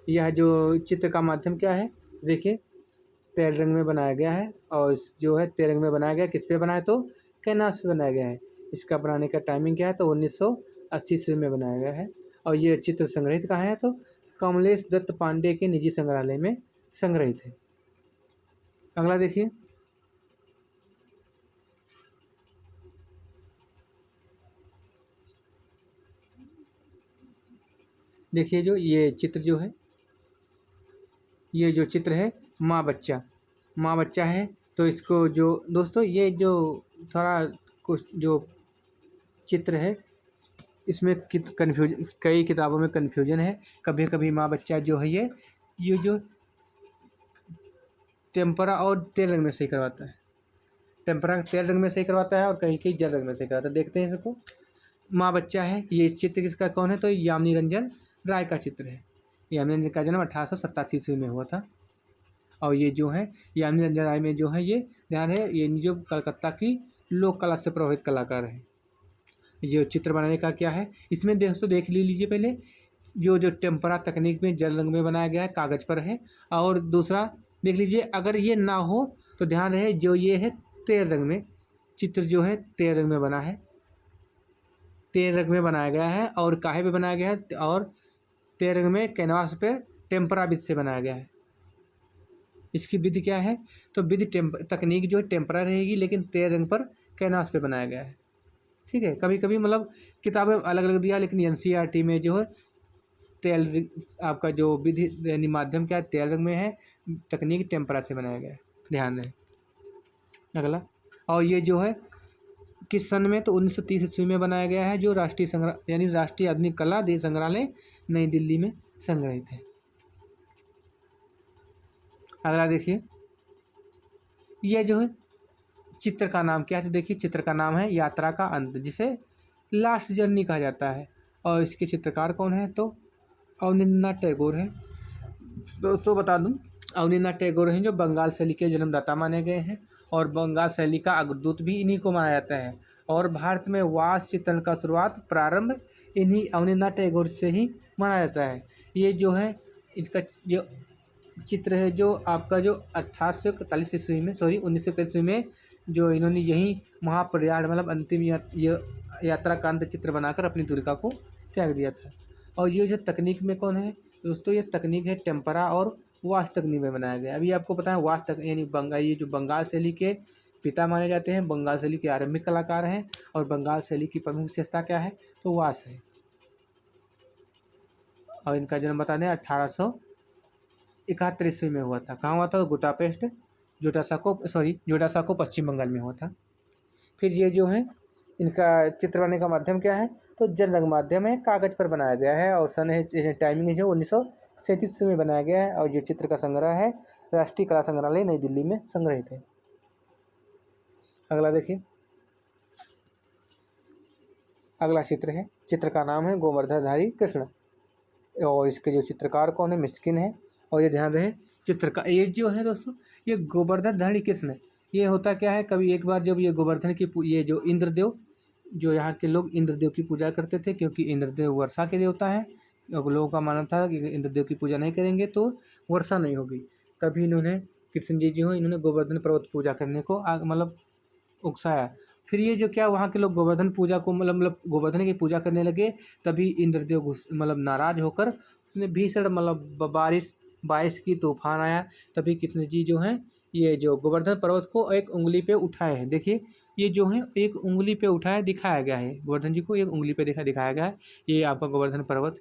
यह जो चित्र का माध्यम क्या है देखिए, तेल रंग में बनाया गया है। और जो है तेल रंग में बनाया गया, किस पे बनाया तो कैनवास पे बनाया गया है। इसका बनाने का टाइमिंग क्या है तो 1980 ईस्वी में बनाया गया है। और ये चित्र संग्रहित कहाँ है तो कमलेश दत्त पांडे के निजी संग्रहालय में संग्रहित है। अगला देखिए, देखिए जो ये चित्र जो है ये जो चित्र है माँ बच्चा है। तो इसको जो दोस्तों ये जो थोड़ा कुछ जो चित्र है इसमें कई किताबों में कन्फ्यूजन है। कभी कभी माँ बच्चा जो है ये जो टेम्परा और तेल रंग में सही करवाता है, टेम्परा तेल रंग में सही करवाता है और कहीं कहीं जल रंग में सही करवाता है। देखते हैं इसको। माँ बच्चा है, ये इस चित्र किसका कौन है? तो यामिनी रंजन राय का चित्र है। यामिनी रंजन का जन्म 1887 ईस्वी में हुआ था। और ये जो है यामिनी रंजन राय में जो है ये ध्यान है, ये जो कलकत्ता की लोक कला से प्रभावित कलाकार है। ये चित्र बनाने का क्या है इसमें दोस्तों देख लीजिए। पहले जो टेम्परा तकनीक में जल रंग में बनाया गया है, कागज़ पर है। और दूसरा देख लीजिए, अगर ये ना हो तो ध्यान रहे जो ये है तेल रंग में, चित्र जो है तेल रंग में बना है, तेल रंग में बनाया गया है। और काहे पे बनाया गया है? और तेल रंग में कैनवास पर टेम्परा विधि से बनाया गया है। इसकी विधि क्या है? तो विधि तकनीक जो है टेम्परा रहेगी, लेकिन तेल रंग पर कैनवास पे बनाया गया है। ठीक है, कभी कभी मतलब किताबें अलग अलग दिया, लेकिन एनसीईआरटी में जो है तेल आपका जो विधि यानी माध्यम क्या है तेल रंग में है, तकनीक टेम्परा से बनाया गया है, ध्यान रहे। अगला, और ये जो है किस सन में? तो 1930 ईस्वी में बनाया गया है, जो राष्ट्रीय संग्रह यानी राष्ट्रीय आधुनिक कला संग्रहालय नई दिल्ली में संग्रहित है। अगला देखिए, यह जो है चित्र का नाम क्या है? तो देखिए चित्र का नाम है यात्रा का अंत, जिसे लास्ट जर्नी कहा जाता है। और इसके चित्रकार कौन है? तो अवनींद्रनाथ टैगोर हैं। दोस्तों बता दूं, अवनींद्रनाथ टैगोर हैं जो बंगाल शैली के जन्मदाता माने गए हैं, और बंगाल शैली का अग्रदूत भी इन्हीं को माना जाता है। और भारत में वास चित्रण का प्रारंभ इन्हीं अवनींद्रनाथ टैगोर से ही माना जाता है। ये जो है इसका जो चित्र है जो आपका जो 1841 ईस्वी में 1941 ईस्वी में जो इन्होंने यही महाप्रयाण मतलब अंतिम यात्रा का अंत चित्र बनाकर अपनी दुर्गा को त्याग दिया था। और ये जो तकनीक में कौन है दोस्तों? ये तकनीक है टेम्परा और वास तकनीक में बनाया गया। अभी आपको पता है वास यानी ये जो बंगाल शैली के पिता माने जाते हैं, बंगाल शैली के आरंभिक कलाकार हैं। और बंगाल शैली की प्रमुख विशेषता क्या है? तो वास है। और इनका जन्म बता दें 1871 ईस्वी में हुआ था। कहाँ हुआ था? बुडापेस्ट, जोटासाको पश्चिम बंगाल में हुआ था। फिर ये जो है इनका चित्र बनाने का माध्यम क्या है? तो जल रंग माध्यम है, कागज़ पर बनाया गया है। और सन है टाइमिंग है जो 1937 में बनाया गया है। और ये चित्र का संग्रह है राष्ट्रीय कला संग्रहालय नई दिल्ली में संग्रहित है। अगला देखिए, अगला चित्र है, चित्र का नाम है गोवर्धनधारी कृष्ण। और इसके जो चित्रकार कौन है? मिस्किन है। और ये ध्यान रहे चित्र का ये जो है दोस्तों ये गोवर्धनधारी कृष्ण ये होता क्या है? कभी एक बार जब ये गोवर्धन की ये जो इंद्रदेव जो यहाँ के लोग इंद्रदेव की पूजा करते थे, क्योंकि इंद्रदेव वर्षा के देवता है। और लोगों का मानना था कि इंद्रदेव की पूजा नहीं करेंगे तो वर्षा नहीं होगी। तभी इन्होंने कृष्ण जी हो इन्होंने गोवर्धन पर्वत पूजा करने को मतलब उकसाया। फिर ये जो क्या वहाँ के लोग गोवर्धन पूजा को मतलब गोवर्धन की पूजा करने लगे। तभी इंद्रदेव मतलब नाराज होकर उसने भीषण मतलब बारिश की तूफान आया। तभी कृष्ण जी जो हैं ये जो गोवर्धन पर्वत को एक उंगली पे उठाए हैं। देखिए ये जो है एक उंगली पे उठाया दिखाया गया है, गोवर्धन जी को एक उंगली पे दिखाया गया है। ये आपका गोवर्धन पर्वत,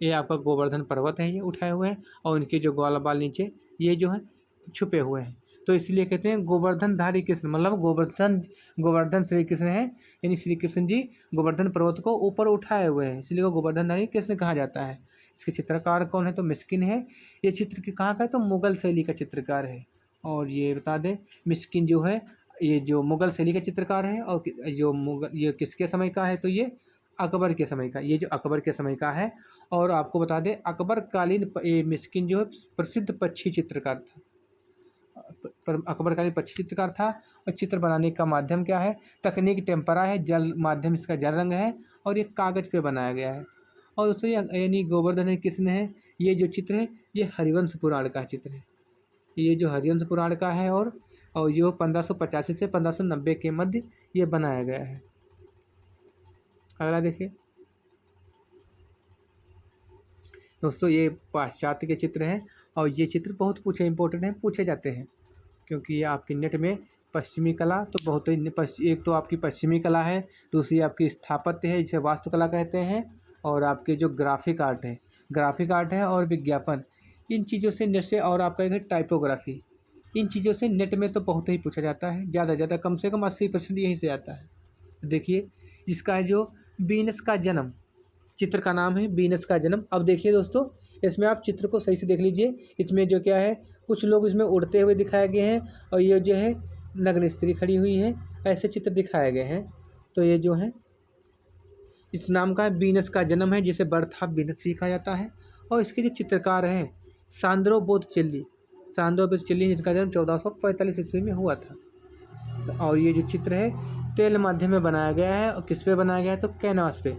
ये आपका गोवर्धन पर्वत है, ये उठाए हुए हैं। और इनके जो ग्वाल बाल नीचे ये जो है छुपे हुए हैं। तो इसलिए कहते हैं गोवर्धनधारी कृष्ण, मतलब गोवर्धन श्री कृष्ण है, यानी श्री कृष्ण जी गोवर्धन पर्वत को ऊपर उठाए हुए हैं, इसलिए वो गोवर्धनधारी कृष्ण कहा जाता है। इसके चित्रकार कौन है? तो मिस्किन है। ये चित्र की कहाँ का है? तो मुगल शैली का चित्रकार है। और ये बता दें मिस्किन जो है ये जो मुगल शैली का चित्रकार है। और जो मुगल ये किसके समय का है? तो ये अकबर के समय का, ये जो अकबर के समय का है। और आपको बता दें अकबर कालीन मिस्किन जो है प्रसिद्ध पक्षी चित्रकार था, अकबर कालीन पक्षी चित्रकार था। और चित्र बनाने का माध्यम क्या है? तकनीक टेम्परा है, जल माध्यम इसका जल रंग है। और ये कागज़ पे बनाया गया है। और दोस्तों यानी गोवर्धन कृष्ण है, ये जो चित्र है ये हरिवंश पुराण का चित्र है, ये जो हरिवंश पुराण का है। और ये 1585 से 1590 के मध्य ये बनाया गया है। अगला देखिए दोस्तों, ये पाश्चात्य के चित्र हैं। और ये चित्र बहुत इंपॉर्टेंट हैं, पूछे जाते हैं, क्योंकि ये आपके नेट में पश्चिमी कला तो बहुत ही एक तो आपकी पश्चिमी कला है, दूसरी आपकी स्थापत्य है जिसे वास्तुकला कहते हैं। और आपके जो ग्राफिक आर्ट है, ग्राफिक आर्ट है और विज्ञापन। इन चीज़ों से नेट से, और आपका एक है टाइपोग्राफी। इन चीज़ों से नेट में तो बहुत ही पूछा जाता है, ज़्यादा ज़्यादा कम से कम 80% यहीं से आता है। देखिए इसका है जो वीनस का जन्म, चित्र का नाम है वीनस का जन्म। अब देखिए दोस्तों, इसमें आप चित्र को सही से देख लीजिए। इसमें जो क्या है, कुछ लोग इसमें उड़ते हुए दिखाए गए हैं और ये जो है नग्न स्त्री खड़ी हुई है, ऐसे चित्र दिखाए गए हैं। तो ये जो है इस नाम का वीनस का जन्म है, जिसे बर्थ ऑफ वीनस भी कहा जाता है। और इसके जो चित्रकार हैं सांद्रो बोत्तिचेल्ली, सांद्रो बोत्तिचेल्ली, जिसका जन्म 1445 ईस्वी में हुआ था। और ये जो चित्र है तेल माध्यम में बनाया गया है। और किस पे बनाया गया है, तो कैनवास पे,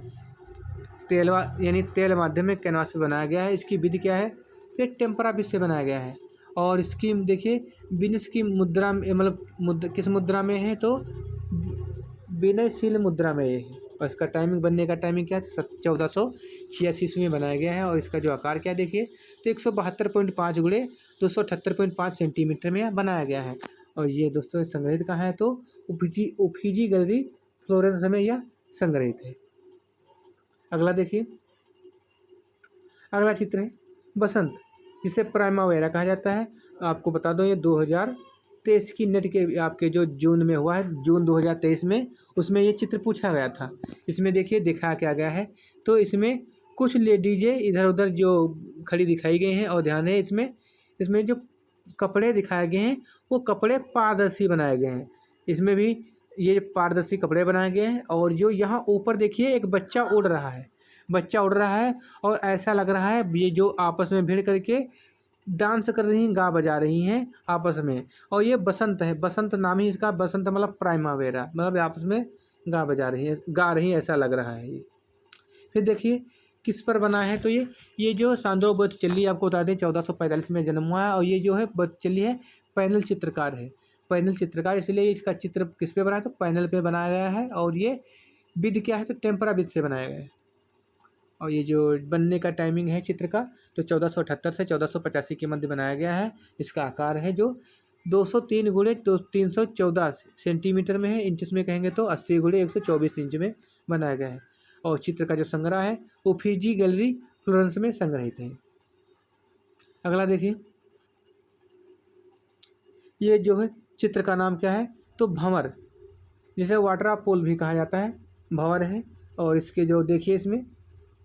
तेल माध्यम में कैनवास पे बनाया गया है। इसकी विधि क्या है, तो ये टेम्परा विधि से बनाया गया है। और इसकी देखिए विनस की मुद्रा मतलब किस मुद्रा में है, तो विनयशील मुद्रा में ये है। और इसका टाइमिंग, बनने का टाइमिंग क्या है, 1486 ईस्वी में बनाया गया है। और इसका जो आकार क्या देखिए, तो 172.5 गुणे 278.5 सेंटीमीटर में बनाया गया है। और ये दोस्तों संग्रहित कहाँ है, तो उफिजी गैलरी फ्लोरेंस में यह संग्रहित है। अगला देखिए, अगला चित्र है बसंत, जिसे प्राइमावेरा कहा जाता है। आपको बता दो ये 2023 की नेट के आपके जो जून में हुआ है, जून 2023 में, उसमें ये चित्र पूछा गया था। इसमें देखिए दिखाया क्या गया है, तो इसमें कुछ लेडीजें इधर उधर जो खड़ी दिखाई गई हैं। और ध्यान है इसमें जो कपड़े दिखाए गए हैं वो कपड़े पारदर्शी बनाए गए हैं। इसमें भी ये पारदर्शी कपड़े बनाए गए हैं। और जो यहाँ ऊपर देखिए एक बच्चा उड़ रहा है और ऐसा लग रहा है ये जो आपस में भिड़ करके डांस कर रही हैं, गा बजा रही हैं आपस में। और ये बसंत है, बसंत नाम ही इसका, बसंत मतलब प्राइमावेरा, मतलब आपस में गा रही हैं, ऐसा लग रहा है ये। फिर देखिए किस पर बना है, तो ये जो सांद्रो बोत्तिचेल्ली आपको बता दें 1445 में जन्म हुआ है। और ये जो है बोत्तिचेल्ली है पैनल चित्रकार है, पैनल चित्रकार, इसलिए इसका चित्र किस पे बना है, तो पैनल पे बनाया गया है। और ये विधि क्या है, तो टेम्परा विधि से बनाया गया है। और ये जो बनने का टाइमिंग है चित्र का, तो 1478 से 1485 के मध्य बनाया गया है। इसका आकार है जो 203 गुणे 314 सेंटीमीटर में है। इंचेस में कहेंगे तो 80 गुणे 124 इंच में बनाया गया है। और चित्र का जो संग्रह है उफिजी गैलरी फ्लोरेंस में संग्रहित है। अगला देखिए, ये जो है चित्र का नाम क्या है, तो भंवर, जिसे वाटर ऑफ पोल भी कहा जाता है, भंवर है। और इसके जो देखिए इसमें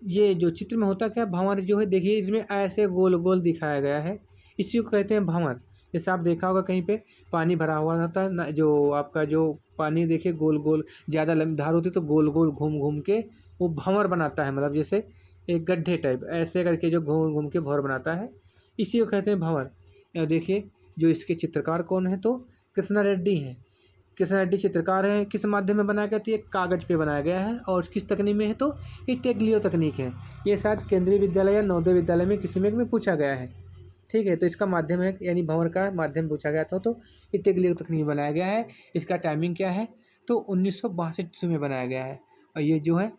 ये जो चित्र में होता क्या, भंवर जो है देखिए इसमें ऐसे गोल गोल दिखाया गया है, इसी को कहते हैं भंवर। जैसे आप देखा होगा कहीं पे पानी भरा हुआ होता है ना, जो आपका जो पानी देखिए गोल गोल ज़्यादा लंबी धार होती है तो गोल गोल घूम घूम के वो भंवर बनाता है, मतलब जैसे एक गड्ढे टाइप ऐसे करके जो घूम घूम के भंवर बनाता है, इसी को कहते हैं भंवर। और देखिए जो इसके चित्रकार कौन है, तो कृष्णा रेड्डी हैं। कृष्णा रेड्डी चित्रकार है। किस माध्यम में बनाया गया, तो ये कागज़ पे बनाया गया है। और किस तकनीक में है, तो ये टेग्लियो तकनीक है। ये शायद केंद्रीय विद्यालय या नवोदय विद्यालय में किसी में पूछा गया है, ठीक है। तो इसका माध्यम है, यानी भंवर का माध्यम पूछा गया था, तो ये टेग्लियो तकनीक बनाया गया है। इसका टाइमिंग क्या है, तो 1962 ईस्वी में बनाया गया है। और ये जो है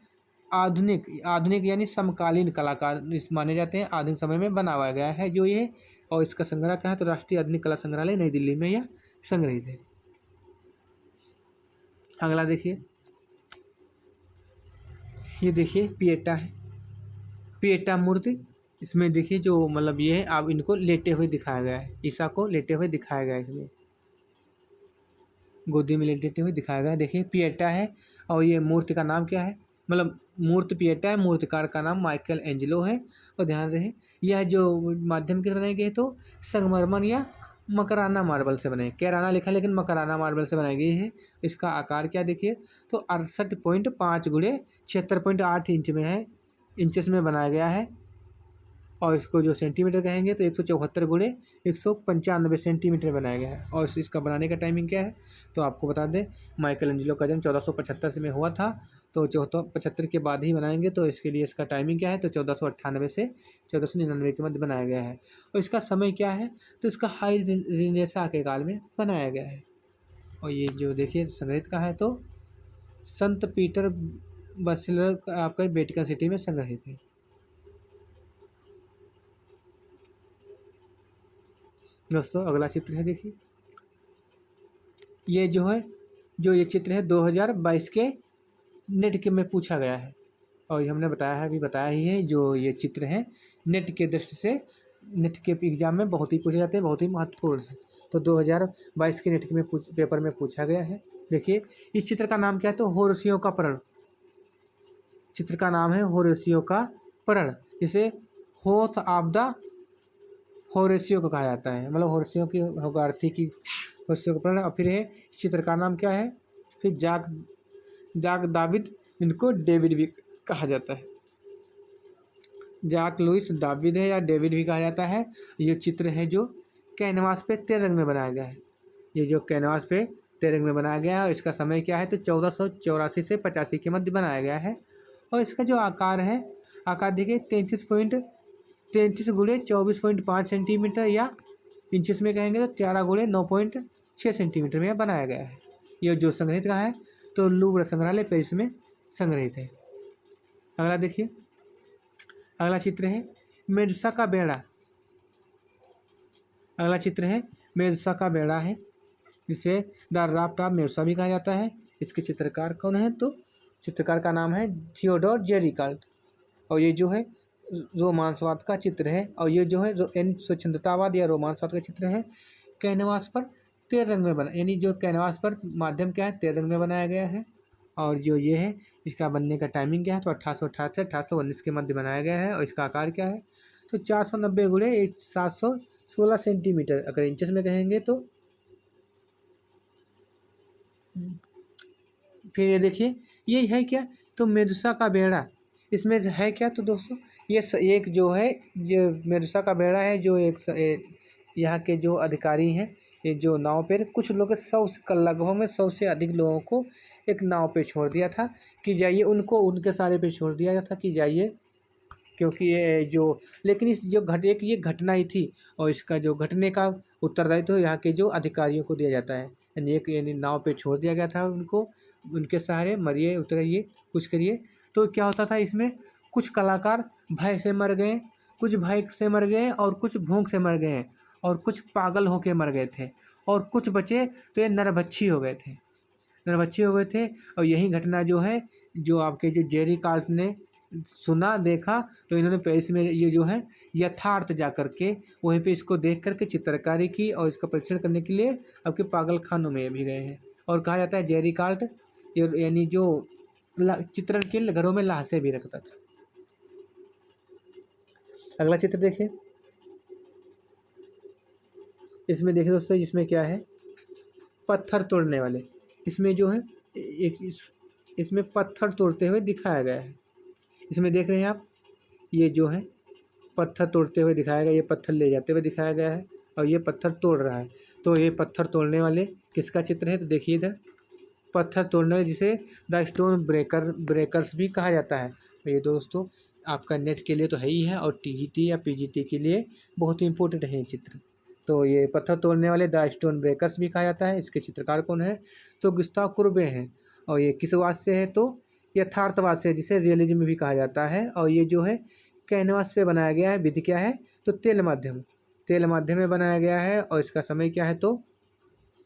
आधुनिक यानी समकालीन कलाकार इस माने जाते हैं, आधुनिक समय में बनाया गया है जो ये। और इसका संग्रह क्या है, तो राष्ट्रीय आधुनिक कला संग्रहालय नई दिल्ली में यह संग्रहित है। अगला देखिए, ये देखिए पिएटा है, पिएटा मूर्ति। इसमें देखिए जो मतलब ये है, आप इनको लेटे हुए दिखाया गया है, ईसा को लेटे हुए दिखाया गया है, इसमें गोदी में लेटे हुए दिखाया गया है। देखिए पिएटा है। और ये मूर्ति का नाम क्या है, मतलब मूर्ति पिएटा है, मूर्तिकार का नाम माइकल एंजेलो है। और ध्यान रहे यह जो माध्यम किस बनाई गई है, तो संगमरमर या मकराना मार्बल से बनाई, कैराना लिखा लेकिन मकराना मार्बल से बनाई गई है। इसका आकार क्या देखिए, तो 68.5 गुणे 76.8 इंच में है, इंचेस में बनाया गया है। और इसको जो सेंटीमीटर कहेंगे तो 174 गुणे 195 सेंटीमीटर बनाया गया है। और इसका बनाने का टाइमिंग क्या है, तो आपको बता दें माइकल एंजेलो का जन्म 1475 में हुआ था, तो 1475 के बाद ही बनाएंगे। तो इसके लिए इसका टाइमिंग क्या है, तो 1498 से 1499 के मध्य बनाया गया है। और इसका समय क्या है, तो इसका हाई रिनेसा के काल में बनाया गया है। और ये जो देखिए संग्रहित का है, तो संत पीटर बसिलर आपका वेटिकन सिटी में संग्रहित है। दोस्तों अगला चित्र है, देखिए ये चित्र है 2022 के नेट के में पूछा गया है। और ये हमने बताया है, अभी बताया ही है, जो ये चित्र हैं नेट के दृष्टि से, नेट के एग्जाम में बहुत ही पूछे जाते हैं, बहुत ही महत्वपूर्ण है। तो 2022 के नेट में पेपर में पूछा गया है। देखिए इस चित्र का नाम क्या है, तो होरेशियो का प्रण। चित्र का नाम है होरेशियो का प्रण, जिसे होथ ऑफ द होरेशियो को कहा जाता है, मतलब होरेशियो की होगार्थी की होरेशियो का प्रण। और फिर है इस चित्र का नाम क्या है, फिर जाक दाविद, इनको डेविड भी कहा जाता है, जाक लुइस दाविद है या डेविड भी कहा जाता है। ये चित्र है जो कैनवास पे 13 रंग में बनाया गया है। ये जो कैनवास पे 13 रंग में बनाया गया है और इसका समय क्या है, तो 1484 से 85 के मध्य बनाया गया है। और इसका जो आकार है, आकार देखिए 33 गुणे 24.5 सेंटीमीटर, या इंचेस में कहेंगे तो 13 गुणे 9.6 सेंटीमीटर में बनाया गया है। यह जो संग्रहित कहाँ है, तो लूव्र संग्रहालय पेरिस में संग्रहित है। अगला देखिए, अगला चित्र है मेडुसा का बेड़ा। अगला चित्र है मेडुसा का बेड़ा है, जिसे द राफ्ट ऑफ मेडुसा भी कहा जाता है। इसके चित्रकार कौन है, तो चित्रकार का नाम है थियोडोर जेरिकाल्ट। और ये जो है रोमांसवाद का चित्र है, और ये जो है यानी स्वच्छंदतावाद या रोमांसवाद का चित्र है। कैनवास पर 13 रंग में बना, यानी जो कैनवास पर माध्यम क्या है, 13 रंग में बनाया गया है। और जो ये है इसका बनने का टाइमिंग क्या है, तो 1828 से 1819 के मध्य बनाया गया है। और इसका आकार क्या है, तो 490 गुणे 716 सेंटीमीटर, अगर इंचेस में कहेंगे तो। फिर ये देखिए ये है क्या, तो मेडुसा का बेड़ा, इसमें है क्या, तो दोस्तों ये एक जो है, ये मेडुसा का बेड़ा है, जो यहाँ के जो अधिकारी हैं, ये जो नाव पे कुछ लोग 100 से लगभग में 100 से अधिक लोगों को एक नाव पे छोड़ दिया था कि जाइए, उनको उनके सारे पे छोड़ दिया था कि जाइए, क्योंकि ये जो, लेकिन इस जो एक ये घटना ही थी, और इसका जो घटने का उत्तरदायित्व यहाँ के जो अधिकारियों को दिया जाता है। यानी नाव पे छोड़ दिया गया था उनको, उनके सहारे मरिए उतरिए कुछ करिए। तो क्या होता था इसमें, कुछ कलाकार भय से मर गए, कुछ भय से मर गए, और कुछ भूख से मर गए, और कुछ पागल होके मर गए थे, और कुछ बचे तो ये नरभक्षी हो गए थे, नरभक्षी हो गए थे। और यही घटना जो है, जो आपके जो जेरी कार्ट ने सुना देखा, तो इन्होंने पेरिस में ये जो है यथार्थ जा कर के वहीं पे इसको देख करके चित्रकारी की, और इसका परीक्षण करने के लिए आपके पागल खानों में भी गए हैं। और कहा जाता है जेरी कार्ट यानी जो चित्रण के घरों में लाशें भी रखता था। अगला चित्र देखिए, इसमें देखिए दोस्तों, इसमें क्या है, पत्थर तोड़ने वाले, इसमें जो है इसमें पत्थर तोड़ते हुए दिखाया गया है। इसमें देख रहे हैं आप, ये जो है पत्थर तोड़ते हुए दिखाया गया, ये पत्थर ले जाते हुए दिखाया गया है, और ये पत्थर तोड़ रहा है। तो ये पत्थर तोड़ने वाले किसका चित्र है, तो देखिए इधर पत्थर तोड़ने वाले, जिसे द स्टोन ब्रेकर्स भी कहा जाता है। तो ये दोस्तों आपका नेट के लिए तो है ही है, और टीजीटी या पीजीटी के लिए बहुत ही इंपॉर्टेंट है ये चित्र। तो ये पत्थर तोड़ने वाले द स्टोन ब्रेकर्स भी कहा जाता है। इसके चित्रकार कौन है, तो गुस्ताव कुर्बे हैं। और ये किस वाद से है, तो यथार्थवाद से, जिसे रियलिज्म भी कहा जाता है। और ये जो है कैनवास पे बनाया गया है, विधि क्या है, तो तेल माध्यम में बनाया गया है। और इसका समय क्या है, तो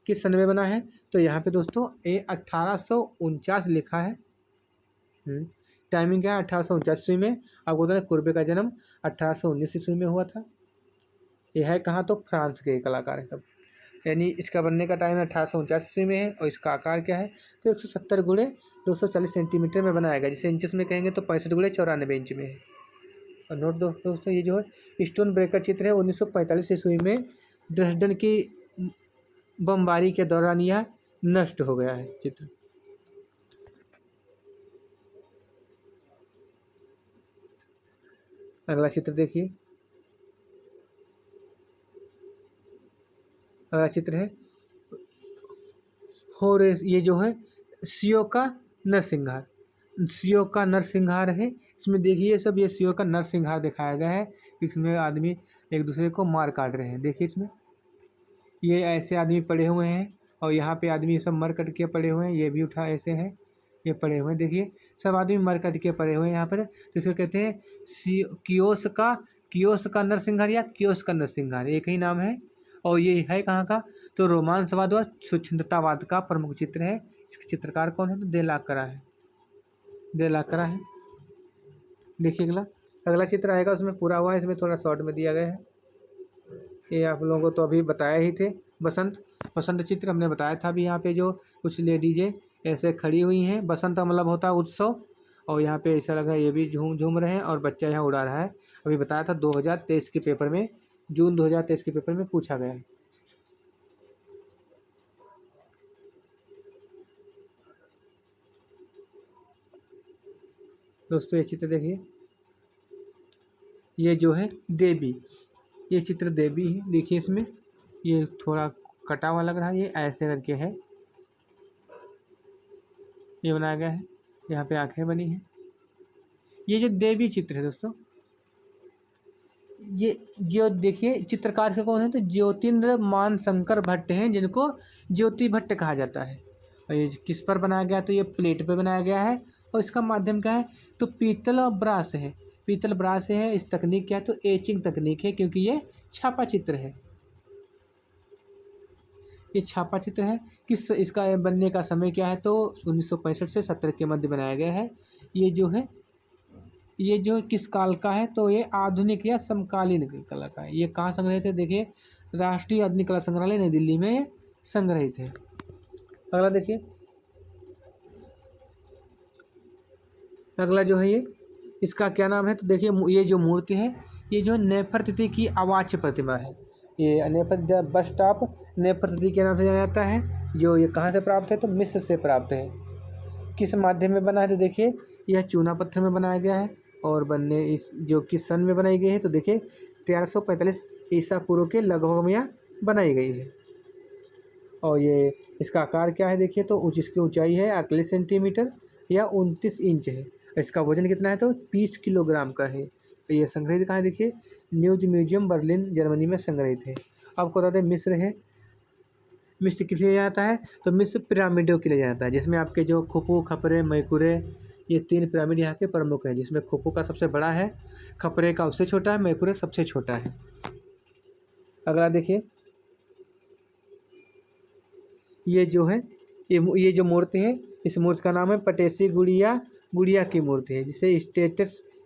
किस सन में बना है, तो यहाँ पे दोस्तों ये 1849 लिखा है। टाइमिंग क्या है, 1849 ईस्वी में। आपको बता दें कुर्बे का जन्म 1819 ईस्वी में हुआ था। यह है कहाँ, तो फ्रांस के कलाकार हैं सब। यानी इसका बनने का टाइम 1849 ईस्वी में है। और इसका आकार क्या है, तो 170 गुणे 240 सेंटीमीटर में बनाया गया, जिसे इंचेस में कहेंगे तो 65 गुणे 94 इंच में है। और नोट दोस्तों, ये जो है स्टोन ब्रेकर चित्र है, 1945 ईस्वी में ड्रेसडन की बमबारी के दौरान यह नष्ट हो गया है चित्र। अगला चित्र देखिए, अगला चित्र है ये जो है सीओ का नरसिंहार है। इसमें देखिए सब, ये सीओ का नरसिंहार दिखाया गया है। इसमें आदमी एक दूसरे को मार काट रहे हैं। देखिए इसमें ये ऐसे आदमी पड़े हुए हैं, और यहाँ पे आदमी सब मर कट के पड़े हुए हैं, ये भी उठा ऐसे हैं, ये पड़े हुए हैं। देखिए सब आदमी मर कट के पड़े हुए हैं यहाँ पर। तो इसको कहते हैं कियोस का नरसिंहार या कियोस का नरसिंहार, एक ही नाम है। और ये है कहाँ का, तो रोमांसवाद व स्वच्छंदतावाद का प्रमुख चित्र है। इसके चित्रकार कौन है, तो दे ला करा है। देखिए अगला अगला चित्र आएगा, उसमें पूरा हुआ है, इसमें थोड़ा शॉर्ट में दिया गया है। ये आप लोगों को तो अभी बताया ही थे। बसंत बसंत चित्र हमने बताया था अभी। यहाँ पे जो कुछ लेडीजें ऐसे खड़ी हुई हैं, बसंत का मतलब होता है उत्सव, और यहाँ पे ऐसा लग रहा है ये भी झूम झूम रहे हैं और बच्चा यहाँ उड़ा रहा है। अभी बताया था 2023 के पेपर में, जून 2023 के पेपर में पूछा गया है। दोस्तों ये चित्र देखिए, ये जो है देवी, ये चित्र देवी है। देखिए इसमें ये थोड़ा कटा हुआ लग रहा है, ये ऐसे करके है, ये बनाया गया है। यहाँ पे आंखें बनी हैं। ये जो देवी चित्र है दोस्तों, ये जो देखिए चित्रकार के कौन है, तो ज्योतिन्द्र मान शंकर भट्ट हैं, जिनको ज्योति भट्ट कहा जाता है। और ये किस पर बनाया गया, तो ये प्लेट पे बनाया गया है। और इसका माध्यम क्या है, तो पीतल और ब्रास है, पीतल ब्रास है। इस तकनीक क्या है, तो एचिंग तकनीक है, क्योंकि ये छापा चित्र है। ये छापा चित्र है। किस इसका बनने का समय क्या है, तो 1965 से 70 के मध्य बनाया गया है। ये जो है, ये जो किस काल का है, तो ये आधुनिक या समकालीन कला का है। ये कहाँ संग्रहित है, देखिए राष्ट्रीय आधुनिक कला संग्रहालय नई दिल्ली में ये संग्रहित है। अगला देखिए, अगला जो है ये, इसका क्या नाम है, तो देखिए ये जो मूर्ति है, ये जो नेफरतिथि की अवाच्य प्रतिमा है। ये नेफर बस स्टॉप नेफरतिथि के नाम से जाना जाता है। जो ये कहाँ से प्राप्त है, तो मिस्र से प्राप्त है। किस माध्यम में बना है, तो देखिए यह चूना पत्थर में बनाया गया है। और बनने इस जो किस सन में बनाई गई है, तो देखिए 1345 ईसा पूर्व के लगभग में यह बनाई गई है। और ये इसका आकार क्या है, देखिए तो इसकी ऊंचाई है 48 सेंटीमीटर या 29 इंच है। इसका वजन कितना है, तो 20 किलोग्राम का है। ये संग्रहित कहाँ है, देखिए न्यूज म्यूजियम बर्लिन जर्मनी में संग्रहित है। आपको बता दें मिस्र है, मिस्र किस लिए जाता है, तो मिस्र पिरामिडों के लिए जाता है, जिसमें आपके जो खुफू, खपरे, मैकुरे, ये 3 पिरामिड यहाँ के प्रमुख हैं। जिसमें खुफू का सबसे बड़ा है, खपरे का उससे छोटा है, मैकुरे सबसे छोटा है। अगला देखिए, ये जो है, ये जो मूर्ति है, इस मूर्ति का नाम है पटेसी गुड़िया, गुड़िया की मूर्ति है, जिसे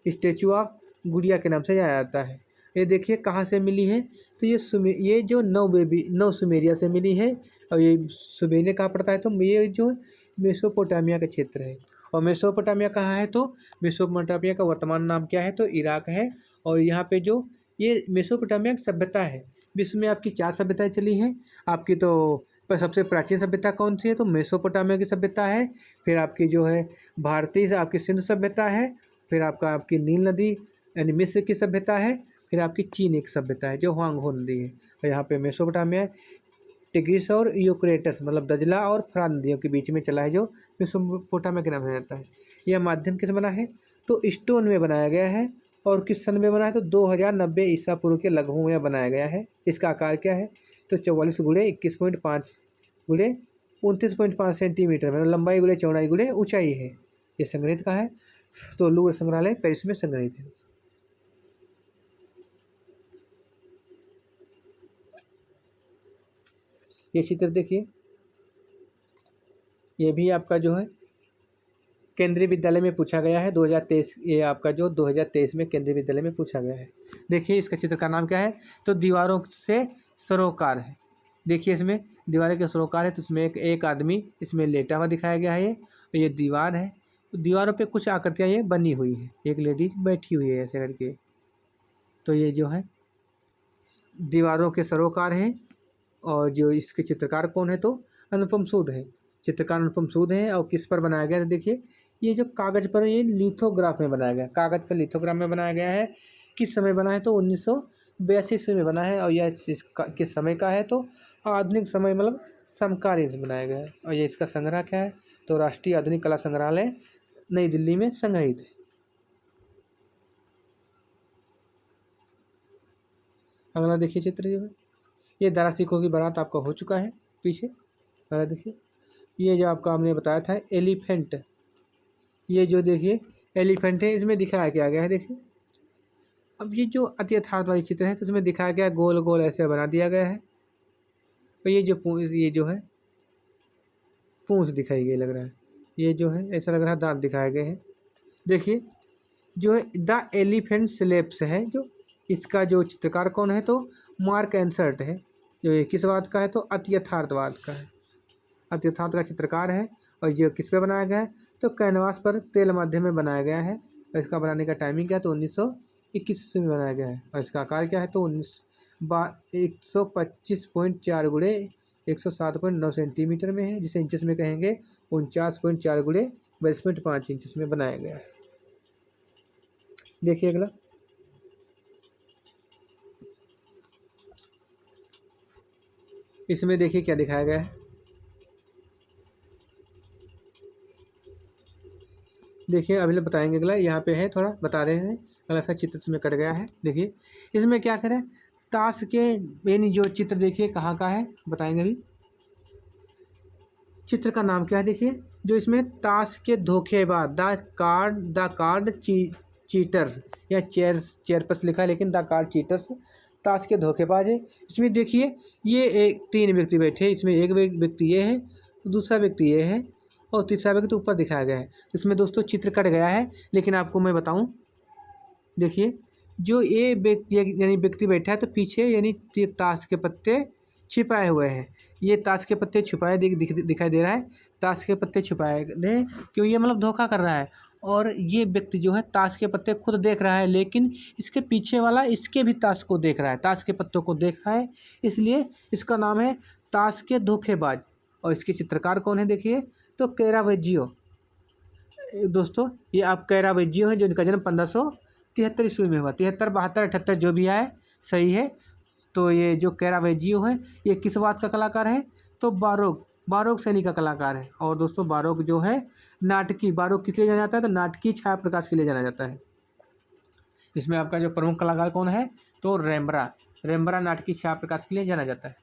स्टेचू ऑफ गुड़िया के नाम से जाना जाता है। ये देखिए कहाँ से मिली है, तो ये जो नौ सुमेरिया से मिली है। और ये सुमेरिया कहाँ पड़ता है, तो ये जो मेसोपोटामिया का क्षेत्र है। और मेसोपोटामिया कहाँ है, तो मेसोपोटामिया का वर्तमान नाम क्या है, तो इराक है। और यहाँ पे जो ये मेसोपोटामिया सभ्यता है, विश्व में आपकी 4 सभ्यताएं चली हैं। आपकी तो पर सबसे प्राचीन सभ्यता कौन सी है, तो मेसोपोटामिया की सभ्यता है। फिर आपकी जो है भारतीय आपकी सिंधु सभ्यता है। फिर आपकी नील नदी यानी मिस्र की सभ्यता है। फिर आपकी चीन एक सभ्यता है जो हुआंगहो नदी है। और यहाँ पे मेसोपोटामिया टिग्रिस और यूक्रेटस मतलब दजला और फरात नदियों के बीच में चला है, जो मेसोपोटामिया के नाम से जाता है। यह माध्यम किस बना है, तो स्टोन में बनाया गया है। और किस सन में बना है, तो 2090 ईसा पूर्व के लगभग में बनाया गया है। इसका आकार क्या है, तो 44 गुणे 21.5 गुणे 29.5 सेंटीमीटर में लंबाई गुणे चौड़ाई गुणे ऊंचाई है। ये संग्रहित कहाँ है, तो लूवर संग्रहालय पेरिस में संग्रहित है। ये चित्र देखिए, ये भी आपका जो है केंद्रीय विद्यालय में पूछा गया है 2023। ये आपका जो 2023 में केंद्रीय विद्यालय में पूछा गया है। देखिए इसका चित्र का नाम क्या है, तो दीवारों से सरोकार है। देखिए इसमें दीवारें के सरोकार है, तो इसमें एक आदमी इसमें लेटा हुआ दिखाया गया है। ये दीवार है, तो दीवारों पे कुछ आकृतियाँ ये बनी हुई है। एक लेडीज बैठी हुई है ऐसे करके। तो ये जो है दीवारों के सरोकार हैं। और जो इसके चित्रकार कौन है, तो अनुपम सूद है। चित्रकार अनुपम सूद है। और किस पर बनाया गया, तो देखिए ये जो कागज़ पर ये लिथोग्राफ में बनाया गया, कागज़ पर लिथोग्राफ में बनाया गया है। किस समय बना है, तो 1982 में बना है। और यह किस समय का है, तो आधुनिक समय मतलब समकालीन से बनाया गया है। और ये इसका संग्रह क्या है, तो राष्ट्रीय आधुनिक कला संग्रहालय नई दिल्ली में संग्रहित है। अगला देखिए चित्र जो है, ये दारा सिकों की बारात आपका हो चुका है पीछे। अगला देखिए, ये जो आपका हमने बताया था एलिफेंट, ये जो देखिए एलिफेंट है, इसमें दिखाया क्या गया है। देखिए अब ये जो अति यथार्थवादी चित्र है, तो इसमें दिखाया गया गोल गोल ऐसे बना दिया गया है। और ये जो है पूंछ दिखाई गई लग रहा है। ये जो है ऐसा लग रहा है दांत दिखाए गए हैं। देखिए जो है द एलिफेंट स्लेप्स है, जो इसका जो चित्रकार कौन है तो मार्क एंसर्ट है। जो ये किस बात का है तो अत्यथार्थवाद का है, अत्यथार्थ का चित्रकार है। और ये किस पे बनाया गया है तो कैनवास पर तेल माध्यम में बनाया गया है। और इसका बनाने का टाइमिंग क्या है तो 1921 में बनाया गया है। और इसका आकार क्या है तो 125.4 गुणे 107.9 सेंटीमीटर में है, जिसे इंचेस में कहेंगे 49.4 गुणे 22.5 इंचेस में बनाया गया है। देखिए अगला, इसमें देखिए क्या दिखाया गया है। देखिए अभी बताएंगे अगला, यहाँ पे है थोड़ा बता रहे हैं, अगला सा चित्र इसमें कट गया है। देखिए इसमें क्या करें, ताश के यानी जो चित्र देखिए कहाँ का है बताएंगे अभी। चित्र का नाम क्या है देखिए, जो इसमें ताश के धोखेबाज द कार्ड चीटर्स या चेयरपर्स लिखा है, लेकिन द कार्ड चीटर्स ताश के धोखेबाज है। इसमें देखिए ये 3 व्यक्ति बैठे हैं, इसमें एक व्यक्ति ये है, दूसरा व्यक्ति ये है और तीसरा व्यक्ति ऊपर दिखाया गया है। इसमें दोस्तों चित्र कट गया है, लेकिन आपको मैं बताऊं, देखिए जो ये यानी व्यक्ति बैठा है तो पीछे यानी ताश के पत्ते छिपाए हुए हैं। ये ताश के पत्ते छुपाए दिखाई दे रहा है, ताश के पत्ते छुपाए दे क्यों, ये मतलब धोखा कर रहा है। और ये व्यक्ति जो है ताश के पत्ते खुद देख रहा है, लेकिन इसके पीछे वाला इसके भी ताश को देख रहा है, ताश के पत्तों को देख रहा है, इसलिए इसका नाम है ताश के धोखेबाज। और इसके चित्रकार कौन है देखिए तो कैरावेजियो। दोस्तों ये आप कैरावेजियो है, जो इनका जन्म 1573 ईस्वी में हुआ। 73, 72, 78 जो भी आए सही है। तो ये जो कैरावेजियो है ये किस बात का कलाकार है तो बारोक शैली का कलाकार है। और दोस्तों बारोक जो है बारोक किस लिए जाना जाता है तो नाटकीय छाया प्रकाश के लिए जाना जाता है। इसमें आपका जो प्रमुख कलाकार कौन है तो रेम्ब्रा नाटकीय छाया प्रकाश के लिए जाना जाता है।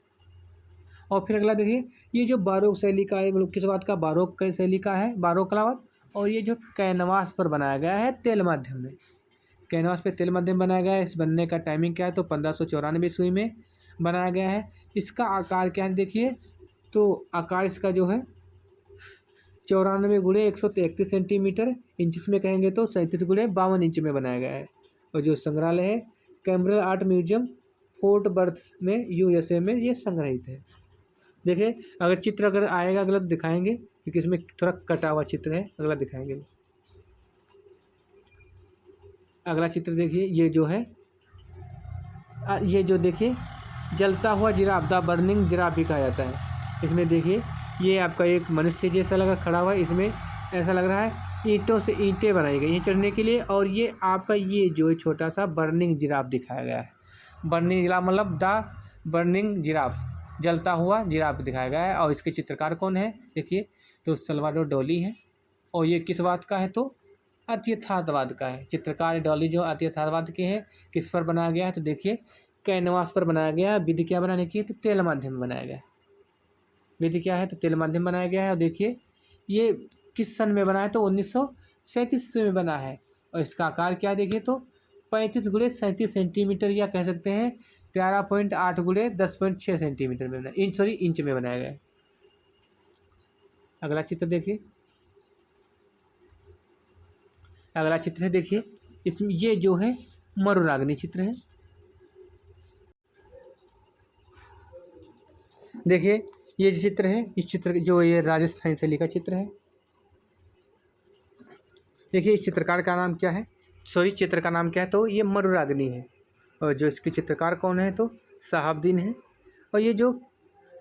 और फिर अगला देखिए, ये जो बारोक शैली का है मतलब किस बात का, बारोक शैली का है, बारोक कलावाद। और ये जो कैनवास पर बनाया गया है तेल माध्यम में, कैनवास पे तेल माध्यम बनाया गया है। इस बनने का टाइमिंग क्या है तो 1594 ईस्वी में बनाया गया है। इसका आकार क्या है देखिए, तो आकार इसका जो है 94 गुणे 133 सेंटीमीटर, इंचेस में कहेंगे तो 37 गुणे 52 इंच में बनाया गया है। और जो संग्रहालय है कैम्ब्रल आर्ट म्यूजियम फोर्ट वर्थ में USA में ये संग्रहित है। देखिए अगर चित्र अगर आएगा अगला दिखाएंगे, क्योंकि इसमें थोड़ा कटा हुआ चित्र है, अगला दिखाएंगे। अगला चित्र देखिए, ये जो है ये जो देखिए जलता हुआ जिराफ, द बर्निंग जिराफ भी कहा जाता है। इसमें देखिए ये आपका एक मनुष्य जैसा लगा खड़ा हुआ है, इसमें ऐसा लग रहा है ईंटों से ईंटें बनाई गई हैं चढ़ने के लिए। और ये आपका ये जो छोटा सा बर्निंग जिराफ दिखाया गया है। बर्निंग जिराफ मतलब द बर्निंग जिराफ, जलता हुआ जिराफ दिखाया गया है। और इसके चित्रकार कौन है देखिए तो सल्वाडोर डॉली है। और ये किस बात का है तो अत्यथार्थवाद का है। चित्रकार डॉली जो अत्यथार्थवाद के हैं, किस पर बनाया गया है तो देखिए कैनवास पर बनाया गया है। विधि क्या बनाने की है तो तेल माध्यम में बनाया गया है। विधि क्या है तो तेल माध्यम बनाया गया है। और देखिए ये किस सन में बना है तो 1937 में बना है। और इसका आकार क्या है देखिए तो 35 गुणे 37 सेंटीमीटर, या कह सकते हैं 13.8 गुणे 10.6 सेंटीमीटर में इंच में बनाया गया है। अगला चित्र देखिए, अगला चित्र है देखिए, इसमें ये जो है मरुराग्नि चित्र है। देखिए ये जो चित्र है, इस चित्र जो ये राजस्थानी शैली का चित्र है। देखिए इस चित्रकार का नाम क्या है, चित्र का नाम क्या है तो ये मरुराग्नि है। और जो इसके चित्रकार कौन है तो शहाबुद्दीन है। और ये जो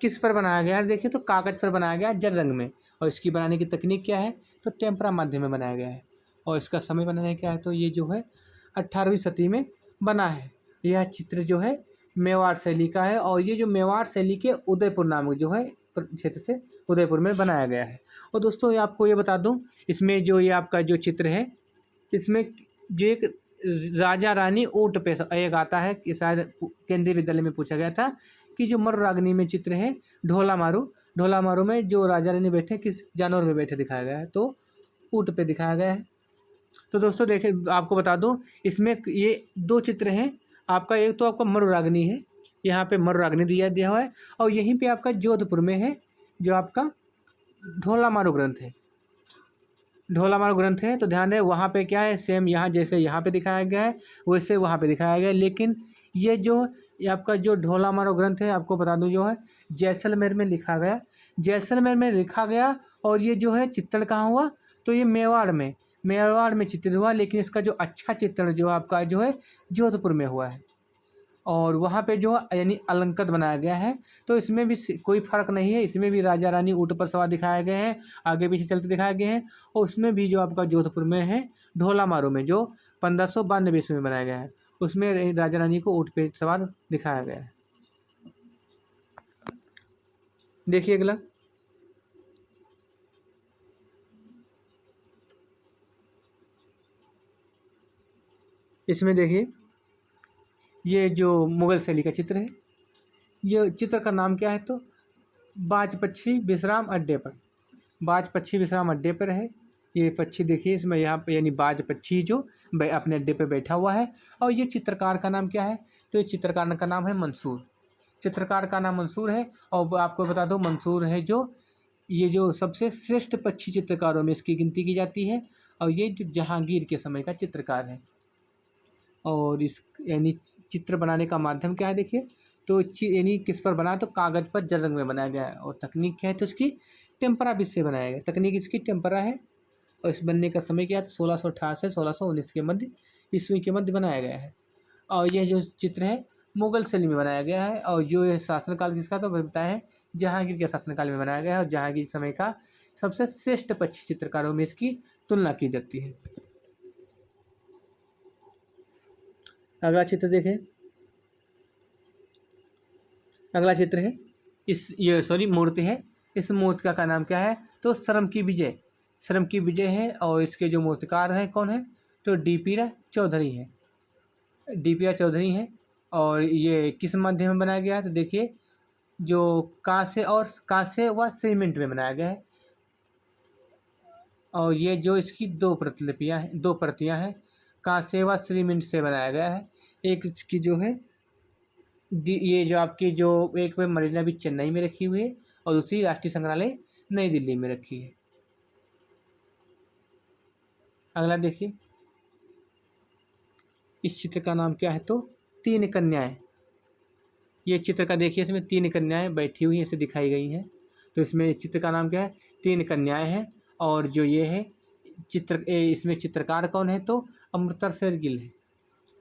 किस पर बनाया गया है देखिए तो कागज़ पर बनाया गया है जल रंग में। और इसकी बनाने की तकनीक क्या है तो टेम्परा माध्यम में बनाया गया है। और इसका समय बनाने क्या है तो ये जो है 18वीं सदी में बना है। यह चित्र जो है मेवाड़ शैली का है। और ये जो मेवाड़ शैली के उदयपुर नामक जो है क्षेत्र से उदयपुर में बनाया गया है। और दोस्तों ये आपको ये बता दूं, इसमें जो ये आपका जो चित्र है, इसमें जो एक राजा रानी ऊँट पे एक आता है कि शायद केंद्रीय विद्यालय में पूछा गया था कि जो मरुराग्नि में चित्र है ढोला मारू में जो राजा रानी बैठे किस जानवर में बैठे दिखाया गया है तो ऊँट पे दिखाया गया है। तो दोस्तों देखिए आपको बता दूं, इसमें ये 2 चित्र हैं आपका, एक तो आपका मरुराग्नि है, यहाँ पे मरुराग्नि दिया हुआ है। और यहीं पे आपका जोधपुर में है जो आपका ढोला मारू ग्रंथ है। ढोला मारो ग्रंथ है, तो ध्यान दें वहाँ पे क्या है, सेम यहाँ जैसे यहाँ पे दिखाया गया है वैसे वहाँ पे दिखाया गया है। लेकिन ये आपका जो ढोला मारो ग्रंथ है, आपको बता दूँ जो है जैसलमेर में लिखा गया, जैसलमेर में लिखा गया। और ये जो है चित्रण कहाँ हुआ, तो ये मेवाड़ में चित्रित हुआ। लेकिन इसका जो अच्छा चित्रण जो आपका जो है जोधपुर में हुआ है। और वहाँ पे जो यानी अलंकृत बनाया गया है, तो इसमें भी कोई फ़र्क नहीं है। इसमें भी राजा रानी ऊँट पर सवार दिखाए गए हैं, आगे पीछे चलते दिखाए गए हैं। और उसमें भी जो आपका जोधपुर में है ढोला मारू में, जो 1592 ईस्वी में बनाया गया है, उसमें राजा रानी को ऊँट पे सवार दिखाया गया है। देखिए अगला, इसमें देखिए ये जो मुगल शैली का चित्र है, ये चित्र का नाम क्या है, तो बाज पक्षी विश्राम अड्डे पर, बाज पक्षी विश्राम अड्डे पर है। ये पक्षी देखिए इसमें, यहाँ पे यानी बाज पक्षी जो अपने अड्डे पे बैठा हुआ है। और ये चित्रकार का नाम क्या है, तो ये चित्रकार का नाम है मंसूर, चित्रकार का नाम मंसूर है। और आपको बता दो मंसूर है जो ये जो सबसे श्रेष्ठ पक्षी चित्रकारों में इसकी गिनती की जाती है। और ये जो जहांगीर के समय का चित्रकार है। और इस यानी चित्र बनाने का माध्यम क्या है, देखिए तो यानी किस पर बना, तो कागज़ पर जल रंग में बनाया गया है। और तकनीक क्या है, तो इसकी टेम्परा विधि से बनाया गया, तकनीक इसकी टेम्परा है। और इस बनने का समय क्या है, तो 1658 से 1619 के मध्य ईस्वी के मध्य बनाया गया है। और यह जो चित्र है मुगल शैली में बनाया गया है। और जो यह शासनकाल किसका, तो बताया है जहांगीर के शासनकाल में बनाया गया है। और जहांगीर समय का सबसे श्रेष्ठ पक्षी चित्रकारों में इसकी तुलना की जाती है। अगला चित्र देखें, अगला चित्र है मूर्ति है। इस मूर्तिका का नाम क्या है, तो शर्म की विजय है। और इसके जो मूर्तिकार हैं कौन है, तो डीपीरा चौधरी है। और ये किस माध्यम में बनाया गया है, तो देखिए जो कांसे व सीमेंट में बनाया गया है। और ये जो इसकी दो प्रतियां हैं, कांसे व सीमेंट से बनाया गया है। एक इसकी जो है ये जो आपकी जो एक पे मरीना बीच चेन्नई में रखी हुई है, और दूसरी राष्ट्रीय संग्रहालय नई दिल्ली में रखी है। अगला देखिए, इस चित्र का नाम क्या है, तो तीन कन्याएं। ये चित्र का देखिए, इसमें तीन कन्याएं बैठी हुई ऐसे दिखाई गई हैं। तो इसमें चित्र का नाम क्या है, तीन कन्याएं हैं। और जो ये है इसमें चित्रकार कौन है, तो अमृता शेर गिल है।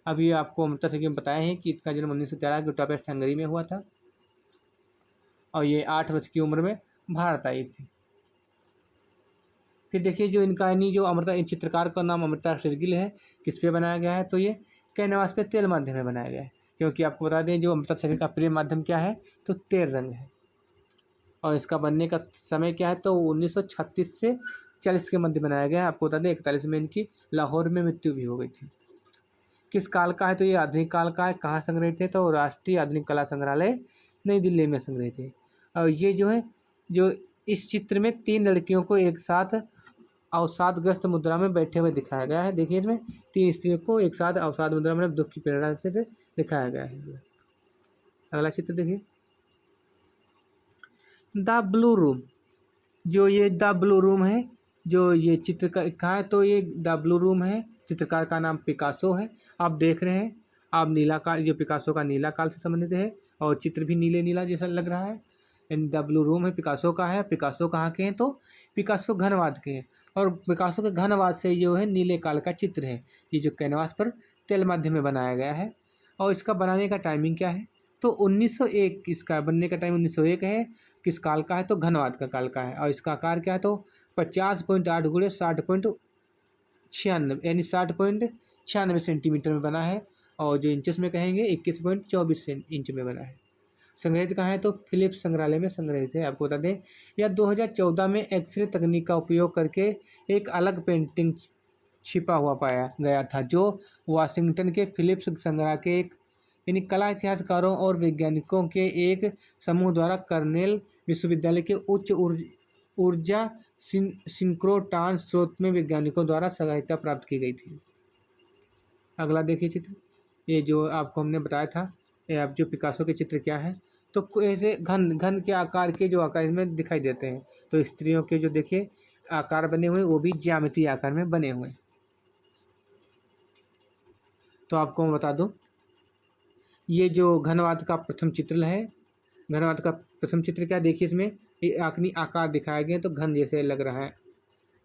अभी आपको अमृता शेर गिल बताया है कि इसका जन्म 1913 के बुडापेस्ट हंगरी में हुआ था। और ये 8 वर्ष की उम्र में भारत आई थी। फिर देखिए जो इनका यानी जो चित्रकार का नाम अमृता शेर गिल है, किस पे बनाया गया है, तो ये कैनवास पे तेल माध्यम में बनाया गया है। क्योंकि आपको बता दें जो अमृता शेर गिल का प्रिय माध्यम क्या है, तो तेल रंग है। और इसका बनने का समय क्या है, तो 1936 से 40 के मध्य बनाया गया है। आपको बता दें 41 में इनकी लाहौर में मृत्यु भी हो गई थी। किस काल का है, तो ये आधुनिक काल का है। कहाँ संग्रहित है, तो राष्ट्रीय आधुनिक कला संग्रहालय नई दिल्ली में संग्रहित है। और ये जो है जो इस चित्र में 3 लड़कियों को एक साथ अवसादग्रस्त मुद्रा में बैठे हुए दिखाया गया है। देखिए इसमें 3 स्त्रियों को एक साथ अवसाद मुद्रा में दुख की प्रेरणा से दिखाया गया है। अगला चित्र देखिए, द ब्लू रूम। जो ये द ब्लू रूम है, जो ये चित्र का कहाँ है, तो ये द ब्लू रूम है। चित्रकार का नाम पिकासो है। आप देख रहे हैं, आप नीला काल, जो पिकासो का नीला काल से संबंधित है। और चित्र भी नीला जैसा लग रहा है। एंड द ब्लू रूम है, पिकासो का है। पिकासो कहाँ के हैं, तो पिकासो घनवाद के हैं। और पिकासो के घनवाद से जो है नीले काल का चित्र है, ये जो कैनवास पर तेल माध्यम में बनाया गया है। और इसका बनाने का टाइमिंग क्या है, तो 1901, इसका बनने का टाइम 1901 है। किस काल का है, तो घनवाद का काल का है। और इसका आकार क्या है, तो 50.8 गुणे 60.96 यानी 60.96 सेंटीमीटर में बना है। और जो इंचेस में कहेंगे 21.24 इंच में बना है। संग्रहित कहाँ है, तो फिलिप्स संग्रहालय में संग्रहित है। आपको बता दें यह 2014 में एक्सरे तकनीक का उपयोग करके एक अलग पेंटिंग छिपा हुआ पाया गया था, जो वाशिंगटन के फिलिप्स संग्रह के एक यानी कला इतिहासकारों और वैज्ञानिकों के एक समूह द्वारा कर्नेल विश्वविद्यालय के उच्च ऊर्जा सिंक्रोट्रॉन स्रोत में वैज्ञानिकों द्वारा सहायता प्राप्त की गई थी। अगला देखिए चित्र, ये जो आपको हमने बताया था, ये आप जो पिकासो के चित्र क्या है, तो ऐसे घन के आकार के जो आकार में दिखाई देते हैं। तो स्त्रियों के जो देखिए आकार बने हुए, वो भी ज्यामितीय आकार में बने हुए। तो आपको मैं बता दूं, ये जो घनवाद का प्रथम चित्र है, घनवाद का प्रथम चित्र क्या, देखिए इसमें ये आकार दिखाए गए हैं, तो घन जैसे लग रहा है,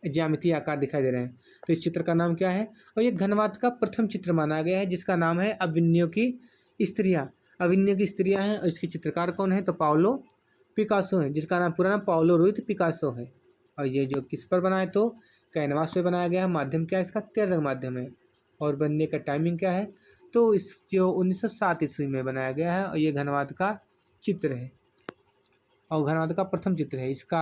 ज्यामितीय आकार दिखाई दे रहे हैं। तो इस चित्र का नाम क्या है, और ये घनवाद का प्रथम चित्र माना गया है, जिसका नाम है अविन्यों की स्त्रियां। अविन्यों की स्त्रियां हैं, और इसके चित्रकार कौन है, तो पाउलो पिकासो है, जिसका नाम पूरा नाम पाउलो रुइज पिकासो है। और ये जो किस पर बना है, तो कैनवास पे बनाया गया है। माध्यम क्या है इसका, 13 रंग माध्यम है। और बनने का टाइमिंग क्या है, तो इस जो 1907 ईस्वी में बनाया गया है, और ये घनवाद का चित्र है, और घनवाद का प्रथम चित्र है। इसका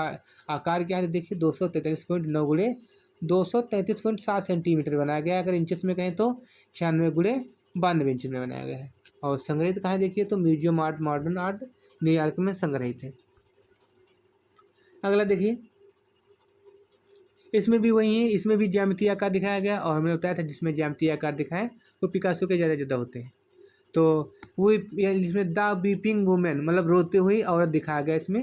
आकार क्या है, तो देखिए 243.9 गुणे 233.7 सेंटीमीटर बनाया गया है। अगर इंचेस में कहें तो 96 गुणे 92 इंच में बनाया गया है। और संग्रहित कहाँ है, देखिए तो museum art modern art New York में संग्रहित है। अगला देखिए, इसमें भी वही है, इसमें भी ज्यामितीय आकार दिखाया गया, और हमने बताया था जिसमें ज्यामितीय आकार दिखाएं वो पिकासो के ज़्यादा होते हैं। तो वो इसमें द वीपिंग वुमेन मतलब रोते हुई औरत दिखाया गया इसमें,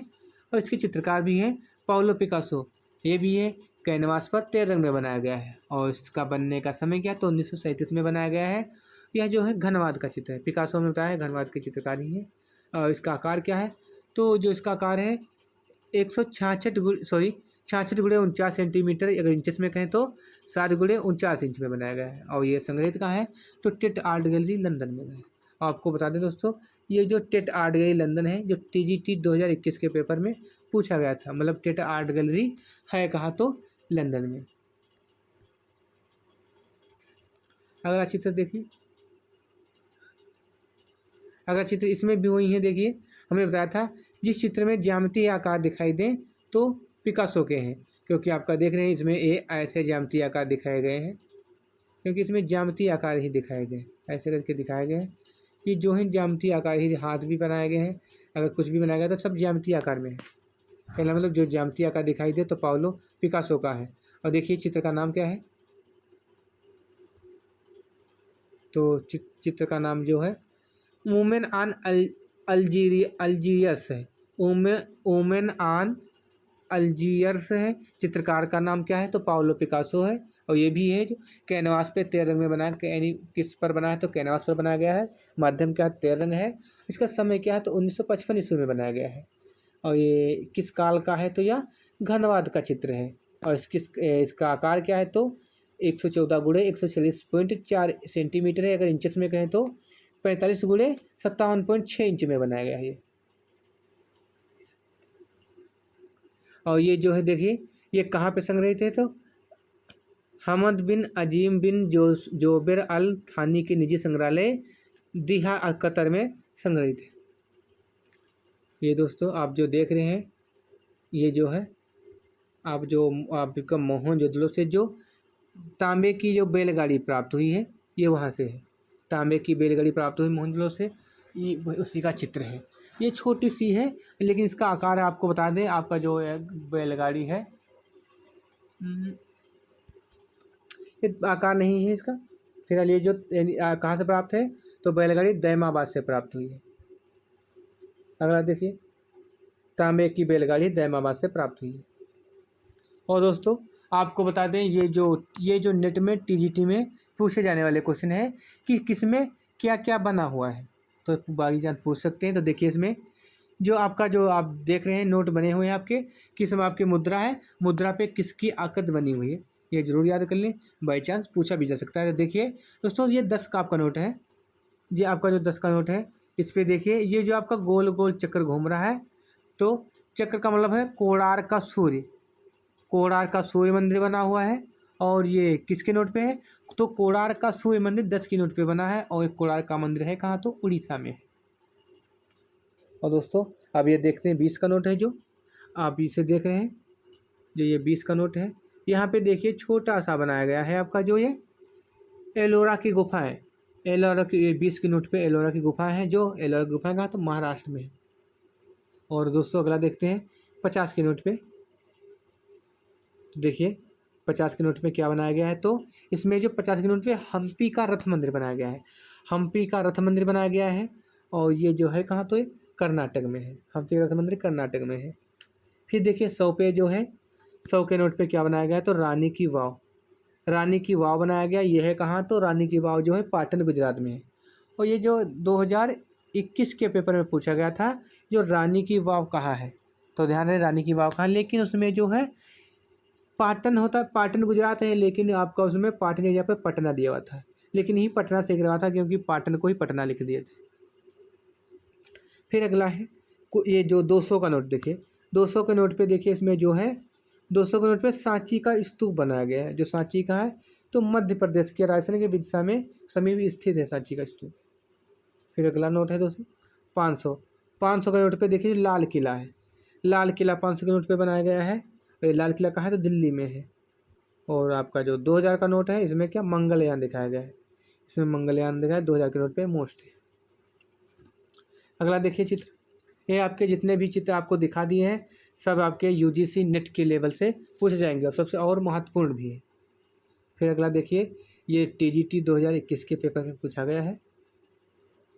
और इसके चित्रकार भी हैं पाउलो पिकासो। ये भी है, कैनवास पर 13 रंग में बनाया गया है, और इसका बनने का समय क्या, तो 1937 में बनाया गया है। यह जो है घनवाद का चित्र है, पिकासो में बताया है घनवाद के चित्रकार ही है। और इसका आकार क्या है, तो जो इसका आकार है 66 गुणे 49 सेंटीमीटर, अगर इंचेस में कहें तो 7 गुणे 49 इंच में बनाया गया है। और ये संग्रहित कहाँ है, तो टेट आर्ट गैलरी लंदन में है। आपको बता दें दोस्तों, ये जो टेट आर्ट गैलरी लंदन है, जो TGT 2021 के पेपर में पूछा गया था, मतलब टेट आर्ट गैलरी है कहाँ, तो लंदन में। अगला चित्र देखिए, अगला चित्र इसमें भी वही है। देखिए हमने बताया था जिस चित्र में ज्यामितीय आकार दिखाई दें तो पिकासो के हैं, क्योंकि आपका देख रहे हैं इसमें ये ऐसे ज्यामितीय आकार दिखाए गए हैं, क्योंकि इसमें ज्यामितीय आकार ही दिखाए गए, ऐसे करके दिखाए गए हैं। ये जो है ज्यामितीय आकार ही, हाथ भी बनाए गए हैं, अगर कुछ भी बनाया गया तो सब ज्यामितीय आकार में है। पहला मतलब जो ज्यामितीय आकार दिखाई दे तो पाउलो पिकासो का है। और देखिए चित्र का नाम क्या है, तो चित्र का नाम जो है वुमेन ऑन अल्जीरियस है, वुमेन ऑन अल्जीरियस है। चित्रकार का नाम क्या है, तो पाउलो पिकासो है। और ये भी है जो कैनवास पे 13 रंग में बनाया, किस पर बना है, तो कैनवास पर बनाया गया है। माध्यम क्या 13 रंग है। इसका समय क्या है, तो 1955 ईस्वी में बनाया गया है। और ये किस काल का है, तो यह घनवाद का चित्र है। और इसका आकार क्या है, तो 114 गुणे 146.4 सेंटीमीटर है, अगर इंचेस में कहें तो 45 गुणे 57.6 इंच में बनाया गया है ये। और ये जो है देखिए ये कहाँ पे संग्रहित है, तो हमद बिन अजीम बिन जोबेर अल थानी के निजी संग्रहालय दिहा कतर में संग्रहित है। ये दोस्तों आप जो देख रहे हैं, ये जो है आपका मोहनजोदड़ो से जो तांबे की जो बैलगाड़ी प्राप्त हुई है, ये वहाँ से है। तांबे की बैलगाड़ी प्राप्त हुई मोहनजोदड़ो से, ये उसी का चित्र है। ये छोटी सी है, लेकिन इसका आकार आपको बता दें, आपका जो बैलगाड़ी है, ये आकार नहीं है इसका। फिलहाल ये जो कहाँ से प्राप्त है, तो बैलगाड़ी दैमाबाद से प्राप्त हुई है। अगला देखिए, तांबे की बैलगाड़ी दैमाबाद से प्राप्त हुई है। और दोस्तों आपको बता दें, ये जो नेट में TGT में पूछे जाने वाले क्वेश्चन है कि किसमें क्या क्या बना हुआ है, तो बागी जान पूछ सकते हैं। तो देखिए इसमें जो आप देख रहे हैं नोट बने हुए हैं आपके, किसमें आपकी मुद्रा है, मुद्रा पे किसकी आकृति बनी हुई है, ये जरूर याद कर लें, बाई चांस पूछा भी जा सकता है। तो देखिए दोस्तों, ये 10 का आपका नोट है, ये आपका जो 10 का नोट है, इस पर देखिए ये जो आपका गोल गोल चक्कर घूम रहा है, तो चक्कर का मतलब है कोणार्क का सूर्य, कोणार्क का सूर्य मंदिर बना हुआ है। और ये किसके नोट पे है, तो कोणार्क का सूर्य मंदिर 10 की नोट पे बना है, और एक कोणार्क का मंदिर है कहाँ, तो उड़ीसा में है। और दोस्तों अब ये देखते हैं 20 का नोट है, जो आप इसे देख रहे हैं, जो ये 20 का नोट है, यहाँ पे देखिए छोटा सा बनाया गया है आपका जो ये एलोरा की गुफाएं, एलोरा की 20 की नोट पे एलोरा की गुफाएं हैं, जो एलोरा की गुफाएं कहाँ, तो महाराष्ट्र में है। और दोस्तों अगला देखते हैं 50 के नोट पे, देखिए 50 के नोट में क्या बनाया गया है, तो इसमें जो 50 के नोट पे हम्पी का रथ मंदिर बनाया गया है, हम्पी का रथ मंदिर बनाया गया है। और ये जो है कहाँ, तो ये कर्नाटक में है, हम्पी का रथ मंदिर कर्नाटक में है। फिर देखिए 100 पे जो है 100 के नोट पे क्या बनाया गया है? तो रानी की वाव। रानी की वाव बनाया गया। यह है कहाँ? तो रानी की वाव जो है पाटन गुजरात में है। और ये जो 2021 के पेपर में पूछा गया था, जो रानी की वाव कहाँ है, तो ध्यान रहे रानी की वाव कहाँ, लेकिन उसमें जो है पाटन होता है, पाटन गुजरात है, लेकिन आपका उसमें पाटन एरिया पे पटना दिया हुआ था, लेकिन यही पटना से गिरा था क्योंकि पाटन को ही पटना लिख दिए थे। फिर अगला है ये जो 200 का नोट देखिए, 200 के नोट पे देखिए, इसमें जो है 200 के नोट पे सांची का स्तूप बनाया गया है। जो सांची का है तो मध्य प्रदेश के रायसेन के विदिशा में समीप स्थित है सांची का स्तूप। फिर अगला नोट है दोस्तों 500। 500 के नोट पे देखिए लाल किला है। लाल किला 500 के नोट पे बनाया गया है। और ये लाल किला कहाँ है? तो दिल्ली में है। और आपका जो 2000 का नोट है, इसमें क्या मंगलयान दिखाया गया है, इसमें मंगलयान दिखाया है 2000 के नोट पे मोस्ट है। अगला देखिए चित्र, ये आपके जितने भी चित्र आपको दिखा दिए हैं सब आपके यूजीसी नेट के लेवल से पूछ जाएंगे और सबसे और महत्वपूर्ण भी है। फिर अगला देखिए, ये टीजीटी 2021 के पेपर में पूछा गया है।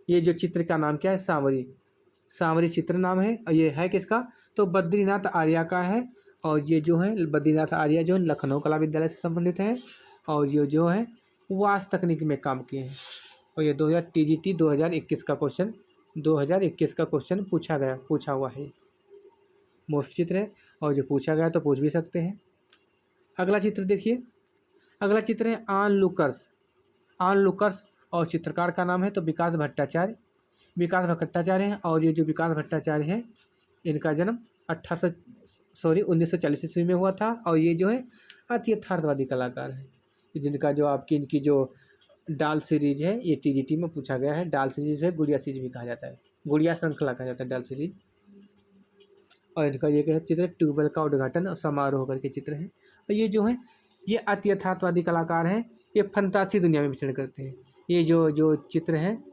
ये जो चित्र का नाम क्या है? सांवरी। सांवरी चित्र नाम है। और ये है किसका? तो बद्रीनाथ आर्या का है। और ये जो है बद्रीनाथ आर्या जो है लखनऊ कला विद्यालय से संबंधित है। और ये जो है वास तकनीक में काम किए हैं। और ये 2000 टीजीटी 2021 का क्वेश्चन, 2021 का क्वेश्चन पूछा हुआ है। मोस्ट चित्र है और जो पूछा गया तो पूछ भी सकते हैं। अगला चित्र देखिए, अगला चित्र है आन लुकर्स। आन लुकर्स और चित्रकार का नाम है तो विकास भट्टाचार्य। विकास भट्टाचार्य हैं। और ये जो विकास भट्टाचार्य हैं, इनका जन्म 1940 ईस्वी में हुआ था। और ये जो है अति यथार्थवादी कलाकार हैं, जिनका जो आपकी इनकी जो डाल सीरीज है ये टीजीटी में पूछा गया है। डाल सीरीज है, गुड़िया सीरीज भी कहा जाता है, गुड़िया श्रृंखला कहा जाता है डाल सीरीज। और इनका ये चित्र ट्यूबवेल का उद्घाटन समारोह करके चित्र है। और ये जो है ये अति यथार्थवादी कलाकार हैं, ये फंतासी दुनिया में विचरण करते हैं। ये जो जो चित्र हैं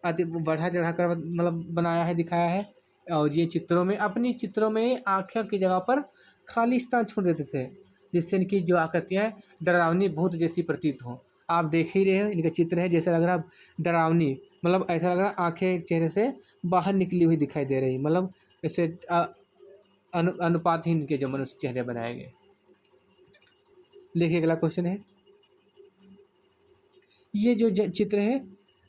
अति बढ़ा चढ़ा कर मतलब बनाया है, दिखाया है। और ये चित्रों में, अपनी चित्रों में आँखों की जगह पर खाली स्थान छोड़ देते थे, जिससे इनकी जो आकृतियाँ डरावनी भूत जैसी प्रतीत हों। आप देख ही रहे हो इनका चित्र है, जैसे लग रहा डरावनी, मतलब ऐसा लग रहा आँखें चेहरे से बाहर निकली हुई दिखाई दे रही, मतलब ऐसे अनुपातहीन के जो मनुष्य चेहरे बनाए गए। देखिए अगला क्वेश्चन है, ये जो चित्र है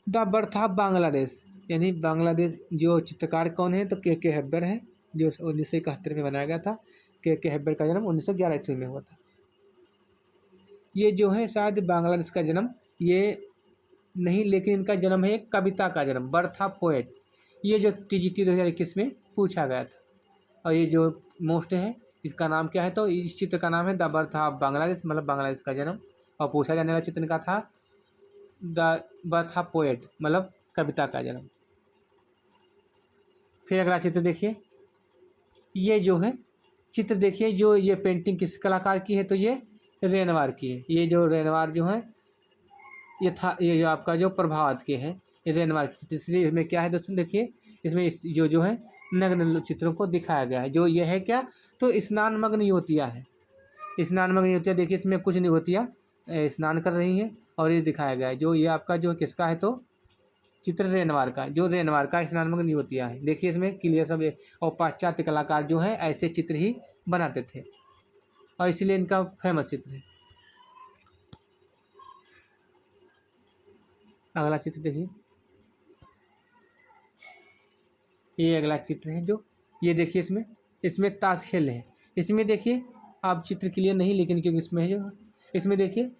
द बर्थ ऑफ बांग्लादेश, यानी बांग्लादेश, जो चित्रकार कौन है? तो के हेब्बर है, जो 1971 में बनाया गया था। के हेब्बर का जन्म 1911 ईस्वी में हुआ था। ये जो है शायद बांग्लादेश का जन्म ये नहीं, लेकिन इनका जन्म है एक कविता का जन्म, बर्थ ऑफ पोएट। ये जो टीजीटी 2021 में पूछा गया था। और ये जो मोस्ट है इसका नाम क्या है? तो इस चित्र का नाम है द बर्थ ऑफ बांग्लादेश, मतलब बांग्लादेश का जन्म। और पूछा जाने वाला चित्र का था द बर्थ ऑफ पोएट, मतलब कविता का जन्म। फिर अगला चित्र देखिए, ये जो है चित्र देखिए, जो ये पेंटिंग किस कलाकार की है? तो ये रेनवार की है। ये जो रेनवार जो है ये जो आपका जो प्रभात के हैं, ये रेनवार की चित्र। इसलिए इसमें क्या है दोस्तों देखिए, इसमें जो है नग्न चित्रों को दिखाया गया है। जो ये है क्या? तो स्नान मग्न युवतियाँ है, स्नान मग्न युवतियाँ। देखिए इसमें कुछ युवतियाँ स्नान कर रही हैं और ये दिखाया गया है। जो ये आपका जो किसका है? तो चित्र रेनवार का, जो रेनवार का स्नान मग्न युवतियाँ है। देखिए इसमें क्लियर सब और पाश्चात्य कलाकार जो हैं ऐसे चित्र ही बनाते थे और इसलिए इनका फेमस चित्र है। अगला चित्र देखिए, ये अगला चित्र है जो ये देखिए, इसमें ताश खेल है। इसमें देखिए आप चित्र क्लियर नहीं, लेकिन क्योंकि इसमें जो इसमें देखिए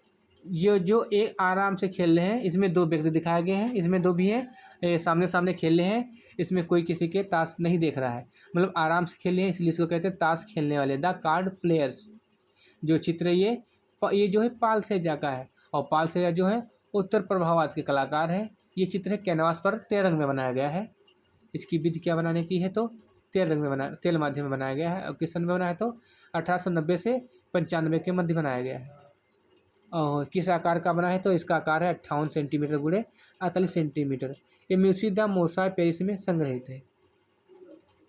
ये जो एक आराम से खेल रहे हैं, इसमें दो व्यक्ति दिखाए गए हैं, इसमें दो भी हैं, सामने सामने खेल रहे हैं। इसमें कोई किसी के ताश नहीं देख रहा है, मतलब आराम से खेल रहे हैं, इसलिए इसको कहते हैं ताश खेलने वाले, द कार्ड प्लेयर्स। जो चित्र है ये जो है पाल सेजा का है। और पाल सेजा जो है उत्तर प्रभाववाद के कलाकार हैं। ये चित्र कैनवास पर तेल रंग में बनाया गया है। इसकी विधि क्या बनाने की है? तो तेल रंग में तेल माध्यम में बनाया गया है। और किस सन में बना है? तो 1890 से 95 के मध्य बनाया गया है। और किस आकार का बना है? तो इसका आकार है 58 सेंटीमीटर गुणे 48 सेंटीमीटर। ये म्यूजियम द मोसाई पेरिस में संग्रहित है।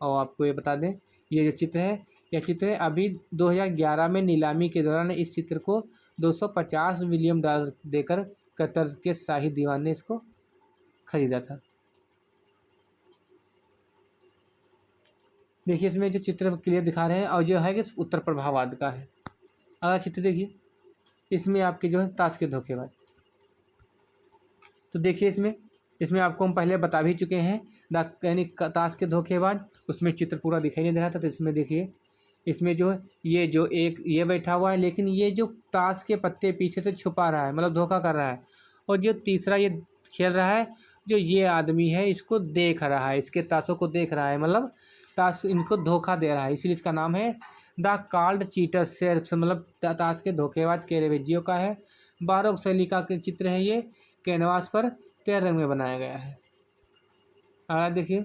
और आपको ये बता दें, ये जो चित्र है यह चित्र है अभी 2011 में नीलामी के दौरान इस चित्र को 250 मिलियन डॉलर देकर कतर के शाही दीवान ने इसको खरीदा था। देखिए इसमें जो चित्र क्लियर दिखा रहे हैं और जो है कि उत्तर प्रभाववाद का है। अगला चित्र देखिए, इसमें आपके जो है ताश के धोखेबाज। तो देखिए इसमें आपको हम पहले बता भी चुके हैं यानी ताश के धोखेबाज, उसमें चित्र पूरा दिखाई नहीं दे रहा था। तो इसमें देखिए, इसमें जो है ये जो एक ये बैठा हुआ है, लेकिन ये जो ताश के पत्ते पीछे से छुपा रहा है, मतलब धोखा कर रहा है। और जो तीसरा ये खेल रहा है, जो ये आदमी है इसको देख रहा है, इसके ताशों को देख रहा है, मतलब ताश इनको धोखा दे रहा है, इसलिए इसका नाम है द कार्ड चीटर शेर्स, मतलब ताश के धोखेबाज कैरेवेजियो का है। बारोक शैली का चित्र है ये, कैनवास पर 13 रंग में बनाया गया है। अगला देखिए,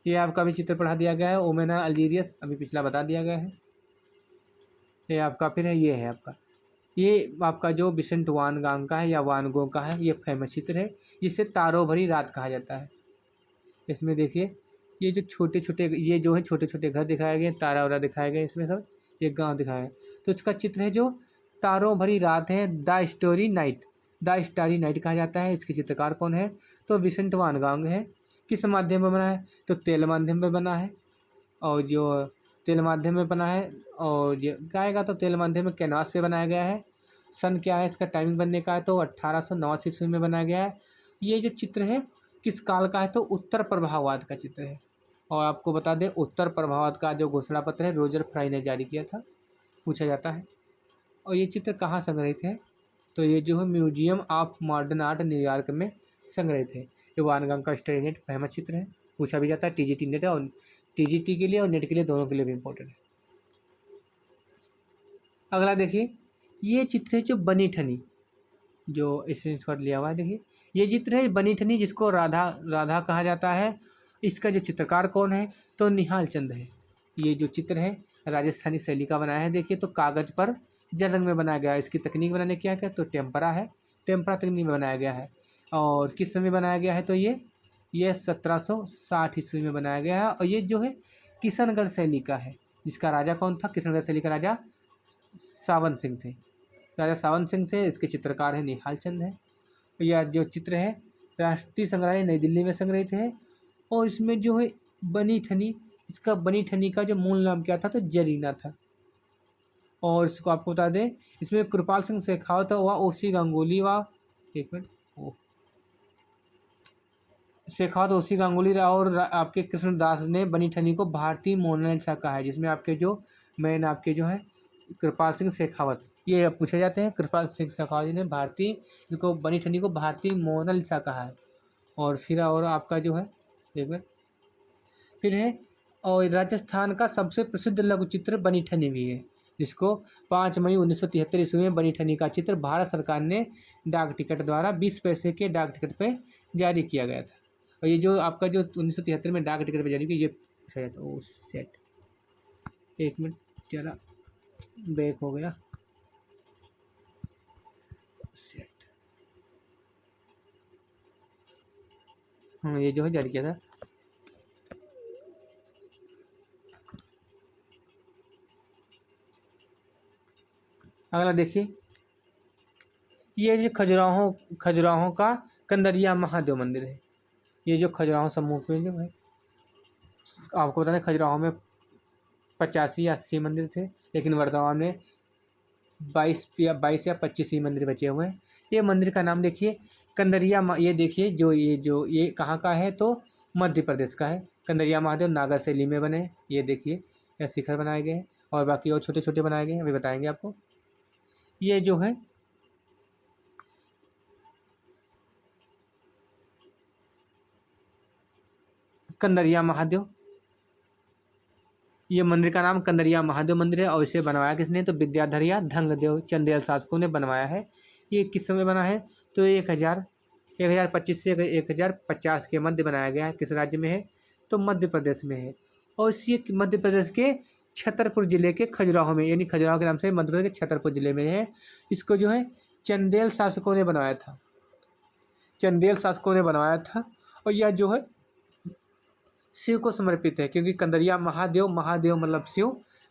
ये आपका भी चित्र पढ़ा दिया गया है, ओमेना अल्जीरियस अभी पिछला बता दिया गया है। ये आपका फिर है, ये है आपका, ये आपका जो विसेंट वान गांग का है या वान गो का है, ये फेमस चित्र है, जिसे तारों भरी रात कहा जाता है। इसमें देखिए ये जो छोटे छोटे ये जो है छोटे छोटे घर दिखाए गए, तारा वारा दिखाए गए, इसमें सब ये गांव दिखाया है। तो इसका चित्र है जो तारों भरी रात है, the story night, the starry night कहा जाता है। इसके चित्रकार कौन है? तो विसेंट वान गांग है। किस माध्यम में बना है? तो तेल माध्यम में बना है, और जो तेल माध्यम में बना है, और ये गाएगा तो तेल माध्यम में कैनवास पे बनाया गया है। सन क्या है इसका टाइमिंग बनने का है? तो 1889 ईस्वी में बनाया गया है। ये जो चित्र है किस काल का है? तो उत्तर प्रभाववाद का चित्र है। और आपको बता दें, उत्तर प्रभाववाद का जो घोषणा पत्र है रोजर फ्राई ने जारी किया था, पूछा जाता है। और ये चित्र कहाँ संग्रहित है? तो ये जो है museum of modern art New York में संग्रहित है। ये वान गांग का स्टोरी नेट फेमस चित्र है, पूछा भी जाता है। टीजीटी नेट है, और टीजीटी के लिए और नेट के लिए दोनों के लिए भी इम्पोर्टेंट है। अगला देखिए, ये चित्र है जो बनी ठनी, जो स्क्रीनशॉट लिया हुआ है। देखिए ये चित्र है बनी ठनी, जिसको राधा राधा कहा जाता है। इसका जो चित्रकार कौन है? तो निहाल चंद है। ये जो चित्र है राजस्थानी शैली का बनाया है। देखिए तो कागज़ पर जल रंग में बनाया गया है। इसकी तकनीक बनाने क्या है? तो टेम्परा है, टेम्परा तकनीक में बनाया गया है। और किस समय बनाया गया है? तो ये 1760 ईस्वी में बनाया गया है। और ये जो है किशनगढ़ शैली का है, जिसका राजा कौन था? किशनगढ़ शैली का राजा सावन सिंह थे, राजा सावन सिंह थे। इसके चित्रकार है निहाल चंद है। यह जो चित्र है राष्ट्रीय संग्रहालय नई दिल्ली में संग्रहित है। और इसमें जो है बनी ठनी, इसका बनी ठनी का जो मूल नाम क्या था? तो जरीना था। और इसको आपको बता दें, इसमें कृपाल सिंह शेखावत व ओसी गांगुली व एक मिनट शेखावत ओसी गांगुली और आपके कृष्णदास ने बनी ठनी को भारतीय मोनालिसा कहा है, जिसमें आपके जो मेन आपके जो है कृपाल सिंह शेखावत, ये पूछे जाते हैं। कृपाल सिंह शेखावत जी ने भारतीय इसको बनी ठनी को भारतीय मोनालिसा कहा है। और फिर और आपका जो है एक मिनट फिर है, और राजस्थान का सबसे प्रसिद्ध लघु चित्र बनी ठनी भी है, जिसको 5 मई 1973 ईस्वी में बनी ठनी का चित्र भारत सरकार ने डाक टिकट द्वारा 20 पैसे के डाक टिकट पे जारी किया गया था। और ये जो आपका जो 1973 में डाक टिकट पे जारी किया, ये पूछा जाता है। ओ सेट, एक मिनट जरा बैक हो गया, सेट। हाँ, ये जो है जारी किया था। अगला देखिए, ये जो खजुराहों का कंदरिया महादेव मंदिर है। ये जो खजुराहो समूह में जो है, आपको बता दें खजुराहो में 85 या 80 मंदिर थे, लेकिन वर्तमान में 22 या 25 ही मंदिर बचे हुए हैं। ये मंदिर का नाम देखिए कंदरिया, ये देखिए ये कहाँ का है? तो मध्य प्रदेश का है। कंदरिया महादेव नागा शैली में बने। ये देखिए यह शिखर बनाए गए हैं, और बाकी और छोटे छोटे बनाए गए हैं, अभी बताएंगे आपको। ये जो है कंदरिया महादेव, ये मंदिर का नाम कंदरिया महादेव मंदिर है। और इसे बनवाया किसने? तो विद्याधर या धंगदेव चंदेल शासकों ने बनवाया है। ये किस समय बना है? तो 1025 से 1050 के मध्य बनाया गया है। किस राज्य में है? तो मध्य प्रदेश में है। और इसी मध्य प्रदेश के छतरपुर जिले के खजुराहो में, यानी खजुराहो के नाम से मध्य प्रदेश के छतरपुर जिले में है। इसको जो है चंदेल शासकों ने बनाया था, चंदेल शासकों ने बनवाया था। और यह जो है शिव को समर्पित है, क्योंकि कंदरिया महादेव मतलब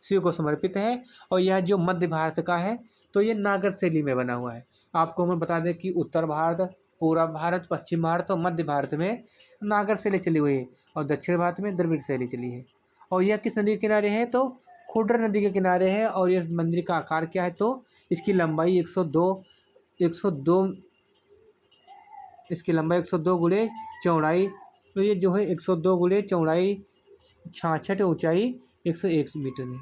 शिव को समर्पित है। और यह जो मध्य भारत का है, तो ये नागर शैली में बना हुआ है। आपको हम बता दें कि उत्तर भारत, पूर्व भारत, पश्चिम भारत और मध्य भारत में नागर शैली चली हुई है और दक्षिण भारत में द्रविड़ शैली चली है। और यह किस नदी के किनारे है? तो खुडर नदी के किनारे है। और यह मंदिर का आकार क्या है? तो इसकी लंबाई 102 इसकी लंबाई 102 गुणे चौड़ाई, तो ये जो है 102 गुणे चौड़ाई 66, ऊंचाई 101 मीटर है।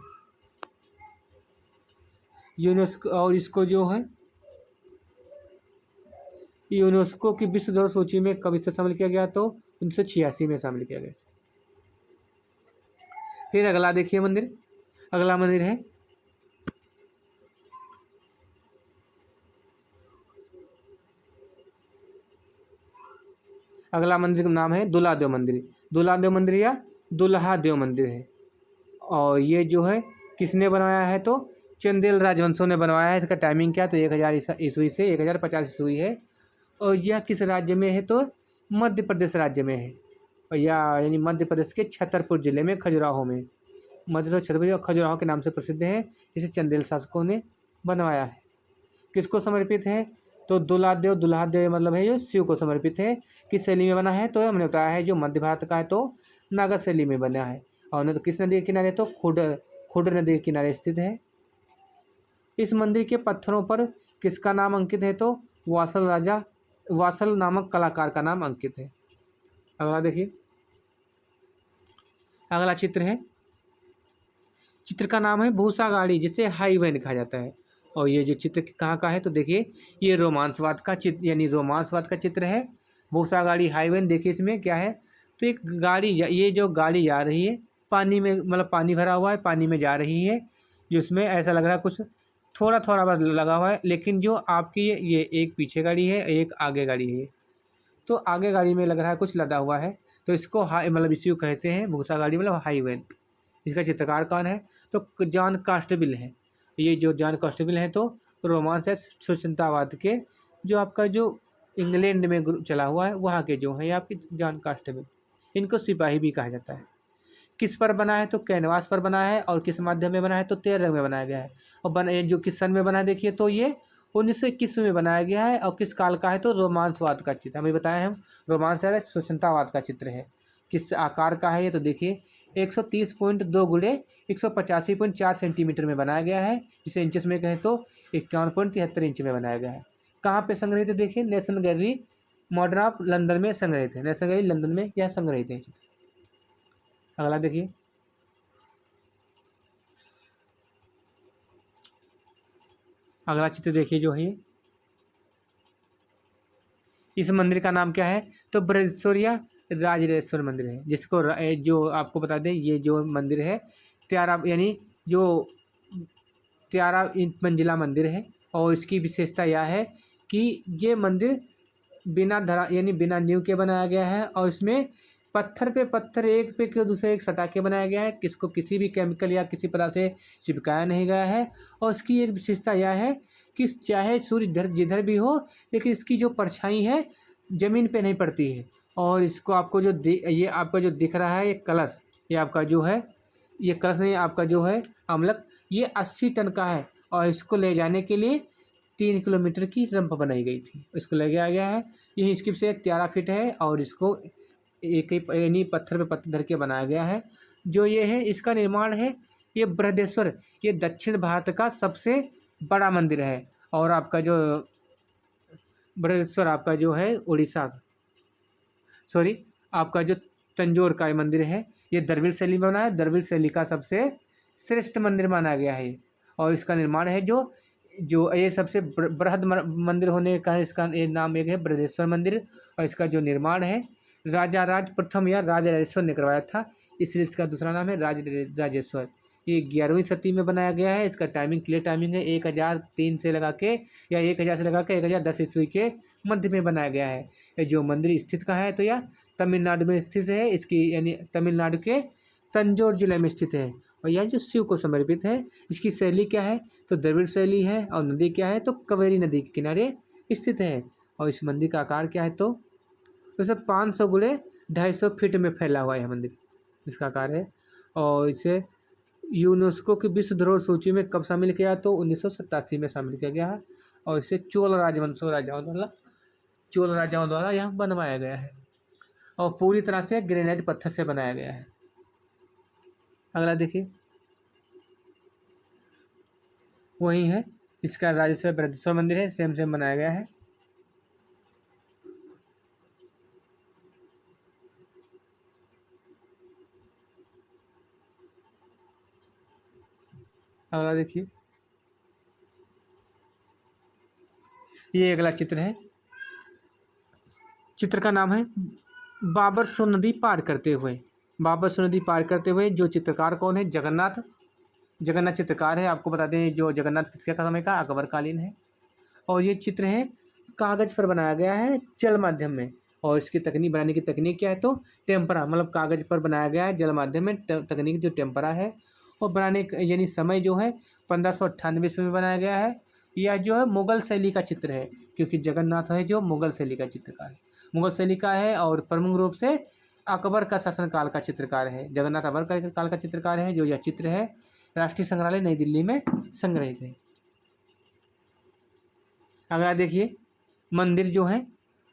यूनेस्को और इसको जो है यूनेस्को की विश्व धरोहर सूची में कब इसे शामिल किया गया? तो 1986 में शामिल किया गया। फिर अगला देखिए मंदिर, अगला मंदिर है अगला मंदिर का नाम है दुल्हादेव मंदिर। दुल्हादेव मंदिर या दुल्हादेव मंदिर है। और ये जो है किसने बनवाया है? तो चंदेल राजवंशों ने बनवाया है। इसका टाइमिंग क्या है? तो 1000 ईस्वी से 1050 ईस्वी है। और यह किस राज्य में है? तो मध्य प्रदेश राज्य में है। और यह यानी मध्य प्रदेश के छतरपुर जिले में खजुराहो में, मध्य प्रदेश छतरपुर और खजुराहो के नाम से प्रसिद्ध है। इसे चंदेल शासकों ने बनवाया है। किसको समर्पित है? तो दुल्हादेव, दुल्हादेव मतलब है जो शिव को समर्पित है। किस शैली में बना है? तो हमने बताया है जो मध्य भारत का है तो नागर शैली में बना है। और न तो किस नदी के किनारे? तो खुडर नदी के किनारे स्थित है। इस मंदिर के पत्थरों पर किसका नाम अंकित है? तो वासल नामक कलाकार का नाम अंकित है। अगला देखिए, अगला चित्र है, चित्र का नाम है भूसा गाड़ी, जिसे हाईवेन कहा जाता है। और ये जो चित्र कहाँ का है? तो देखिए ये रोमांसवाद का चित्र, यानी रोमांसवाद का चित्र है। भूसा गाड़ी हाईवेन, देखिए इसमें क्या है? तो एक गाड़ी, ये जो गाड़ी जा रही है पानी में, मतलब पानी भरा हुआ है, पानी में जा रही है, जिसमें ऐसा लग रहा है कुछ थोड़ा थोड़ा बस लगा हुआ है। लेकिन जो आपकी ये एक पीछे गाड़ी है, एक आगे गाड़ी है। तो आगे गाड़ी में लग रहा है कुछ लदा हुआ है, तो इसको हाई मतलब इसी को कहते हैं भूसा गाड़ी मतलब हाईवेन। इसका चित्रकार कौन है? तो जॉन कास्टविल है। ये जो जॉन कास्टविल है तो रोमांस है स्वतंत्रतावाद के, जो आपका जो इंग्लैंड में चला हुआ है वहाँ के जो है आपके जॉन कास्टविल। इनको सिपाही भी कहा जाता है। किस पर बना है? तो कैनवास पर बना है। और किस माध्यम में बना है? तो 13 रंग में बनाया गया है। और ये जो किस सन में बना है देखिए, तो ये 1921 में बनाया गया है। और किस काल का है? तो रोमांसवाद का चित्र, हमें बताया हम रोमांस है स्वतंत्रतावाद का चित्र है। किस आकार का है ये? तो देखिए 130.2 गुणे 185.4 सेंटीमीटर में बनाया गया है। जिसे इंचेस में कहें तो 51.73 इंच में बनाया गया है। कहाँ पे संग्रहित है? देखिए national gallery modern of London में संग्रहित है। नेशनल गैलरी लंदन में यह संग्रहित है। अगला देखिए, अगला चित्र देखिए जो है इस मंदिर का नाम क्या है? तो बृहदेश्वर या राजराजेश्वर मंदिर है। जिसको जो आपको बता दें ये जो मंदिर है त्यारा, यानी जो 13 मंजिला मंदिर है। और इसकी विशेषता यह है कि ये मंदिर बिना धरा यानी बिना नींव के बनाया गया है। और इसमें पत्थर पे पत्थर एक पे के दूसरे एक सटा के बनाया गया है। किसको किसी भी केमिकल या किसी पदार्थ से चिपकाया नहीं गया है। और इसकी एक विशेषता यह है कि चाहे सूर्य जिधर भी हो, लेकिन इसकी जो परछाई है ज़मीन पे नहीं पड़ती है। और इसको आपको जो ये आपका जो दिख रहा है ये कलश, ये आपका जो है ये कलश नहीं, आपका जो है अमलक, ये 80 टन का है। और इसको ले जाने के लिए 3 किलोमीटर की रंप बनाई गई थी, इसको ले गया गया है। यही इसकी से 13 फीट है। और इसको एक ही यानी पत्थर पे पत्थर धर के बनाया गया है। जो ये है इसका निर्माण है ये बृहदेश्वर, ये दक्षिण भारत का सबसे बड़ा मंदिर है। और आपका जो बृहदेश्वर आपका जो है उड़ीसा, सॉरी आपका जो तंजौर का मंदिर है, ये द्रविड़ शैली में बना है। द्रविड़ शैली का सबसे श्रेष्ठ मंदिर माना गया है। और इसका निर्माण है जो ये सबसे बृहद मंदिर होने का इसका ये नाम एक है बृहदेश्वर मंदिर। और इसका जो निर्माण है राजा राज प्रथम या राजराजेश्वर ने करवाया था, इसलिए इसका दूसरा नाम है राजराजेश्वर। ये 11वीं शताब्दी में बनाया गया है। इसका टाइमिंग क्लियर टाइमिंग है 1003 से लगा के या 1000 से लगा के 1010 ईस्वी के मध्य में बनाया गया है। ये जो मंदिर स्थित कहाँ है? तो यह तमिलनाडु में स्थित है। इसकी यानी तमिलनाडु के तंजौर जिले में स्थित है। और यह जो शिव को समर्पित है। इसकी शैली क्या है? तो द्रविड़ शैली है। और नदी क्या है? तो कावेरी नदी के किनारे स्थित है। और इस मंदिर का आकार क्या है? तो वैसे 500 गुणे 250 फीट में फैला हुआ है मंदिर, इसका आकार है। और इसे यूनेस्को की विश्व धरोहर सूची में कब शामिल किया? तो 1987 में शामिल किया गया है। और इसे चोल राजवंशों राजाओं द्वारा चोल राजाओं द्वारा यहाँ बनवाया गया है और पूरी तरह से ग्रेनाइट पत्थर से बनाया गया है। अगला देखिए, वही है, इसका राजेश्वर बृहदेश्वर मंदिर है, सेम सेम बनाया गया है। अगला देखिए, ये अगला चित्र है। चित्र का नाम है बाबर सो नदी पार करते हुए। बाबर सो नदी पार करते हुए जो चित्रकार कौन है? जगन्नाथ। जगन्नाथ चित्रकार है। आपको बता दें जो जगन्नाथ किसके समय का? अकबर कालीन है। और ये चित्र है कागज़ पर बनाया गया है जल माध्यम में। और इसकी तकनीक, बनाने की तकनीक क्या है? तो टेम्परा, मतलब कागज़ पर बनाया गया है जल माध्यम में। तकनीक जो टेम्परा है। और बनाने यानी समय जो है 1598 ईस्वी में बनाया गया है। यह जो है मुग़ल शैली का चित्र है, क्योंकि जगन्नाथ है जो मुग़ल शैली का चित्रकार है, मुग़ल शैली का है। और प्रमुख रूप से अकबर का शासनकाल का चित्रकार है। जगन्नाथ अकबर काल का चित्रकार है। जो यह चित्र है राष्ट्रीय संग्रहालय नई दिल्ली में संग्रहित है। अगला देखिए, मंदिर जो है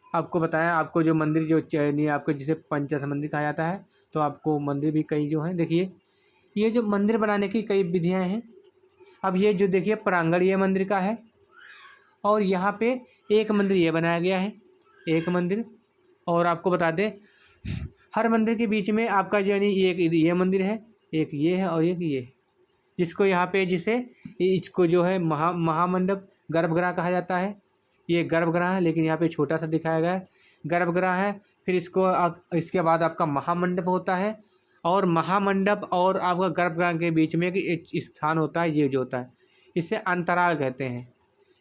आपको बताया, आपको जो मंदिर जो नहीं आपको जिसे पंचायत मंदिर कहा जाता है, तो आपको मंदिर भी कई जो हैं। देखिए, ये जो मंदिर बनाने की कई विधियां हैं। अब ये जो देखिए प्रांगण ये मंदिर का है, और यहाँ पे एक मंदिर ये बनाया गया है, एक मंदिर। और आपको बता दें हर मंदिर के बीच में आपका यानी एक ये मंदिर है, एक ये है और एक ये है, जिसको यहाँ पे जिसे इसको जो है महामंडप गर्भगृह कहा जाता है। ये गर्भगृह है, लेकिन यहाँ पे छोटा सा दिखाया गया है, गर्भगृह है। फिर इसके बाद आपका महामंडप होता है, और महामंडप और आपका गर्भगृह के बीच में एक स्थान होता है, ये जो होता है इसे अंतराल कहते हैं।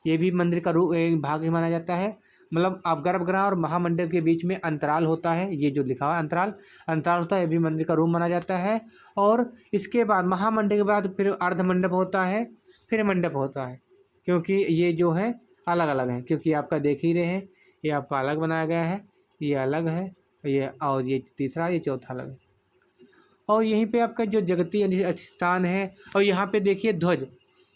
ये भी मंदिर का रूप एक भाग ही माना जाता है। मतलब आप गर्भगृह और महामंडप के बीच में अंतराल होता है, ये जो लिखा हुआ है अंतराल होता है, ये भी मंदिर का रूप माना जाता है। और इसके बाद महामंडप के बाद फिर अर्धमंडप होता है, फिर मंडप होता है, क्योंकि ये जो है अलग अलग है। क्योंकि आपका देख ही रहे हैं, ये आपका अलग बनाया गया है, ये अलग है, ये तीसरा, ये चौथा अलग है। और यहीं पे आपका जो जगतीय स्थान है, और यहाँ पे देखिए ध्वज,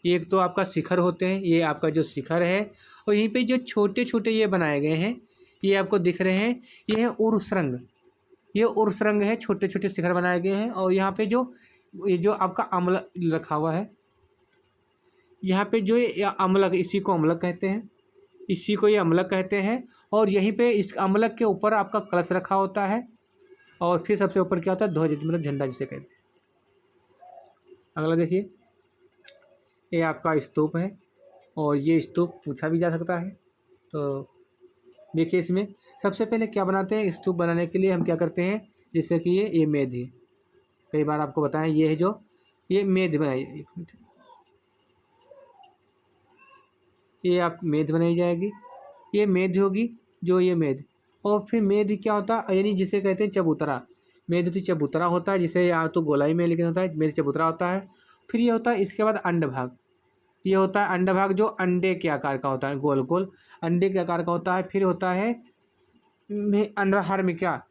एक तो आपका शिखर होते हैं, ये आपका जो शिखर है। और यहीं पे जो छोटे छोटे ये बनाए गए हैं, ये आपको दिख रहे हैं, ये है उर्सरंग, ये उर्सरंग है, छोटे छोटे शिखर बनाए गए हैं। और यहाँ पे ये जो आपका अम्लक रखा हुआ है, यहाँ पे जो ये अम्लक, इसी को अम्लक कहते हैं, इसी को ये अम्लक कहते हैं। और यहीं पे इस अम्लक के ऊपर आपका कलश रखा होता है, और फिर सबसे ऊपर क्या होता है? ध्वज, मतलब झंडा जिसे कहते हैं। अगला देखिए, ये आपका स्तूप है, और ये स्तूप पूछा भी जा सकता है। तो देखिए, इसमें सबसे पहले क्या बनाते हैं? स्तूप बनाने के लिए हम क्या करते हैं, जैसे कि ये मेध है, कई बार आपको बताएं, ये है जो ये मेध बनाई, ये आप मेध बनाई जाएगी, ये मेध होगी, जो ये मेध। और फिर मेध क्या होता है? यानी जिसे कहते हैं चबूतरा। मेध तो चबूतरा होता है, जिसे या तो गोलाई में लेकिन होता है, मेध चबूतरा होता है। फिर ये होता है, इसके बाद अंडभाग, ये होता है अंडभाग, जो अंडे के आकार का होता है, गोल गोल अंडे के आकार का होता है। फिर होता है हर्मिका,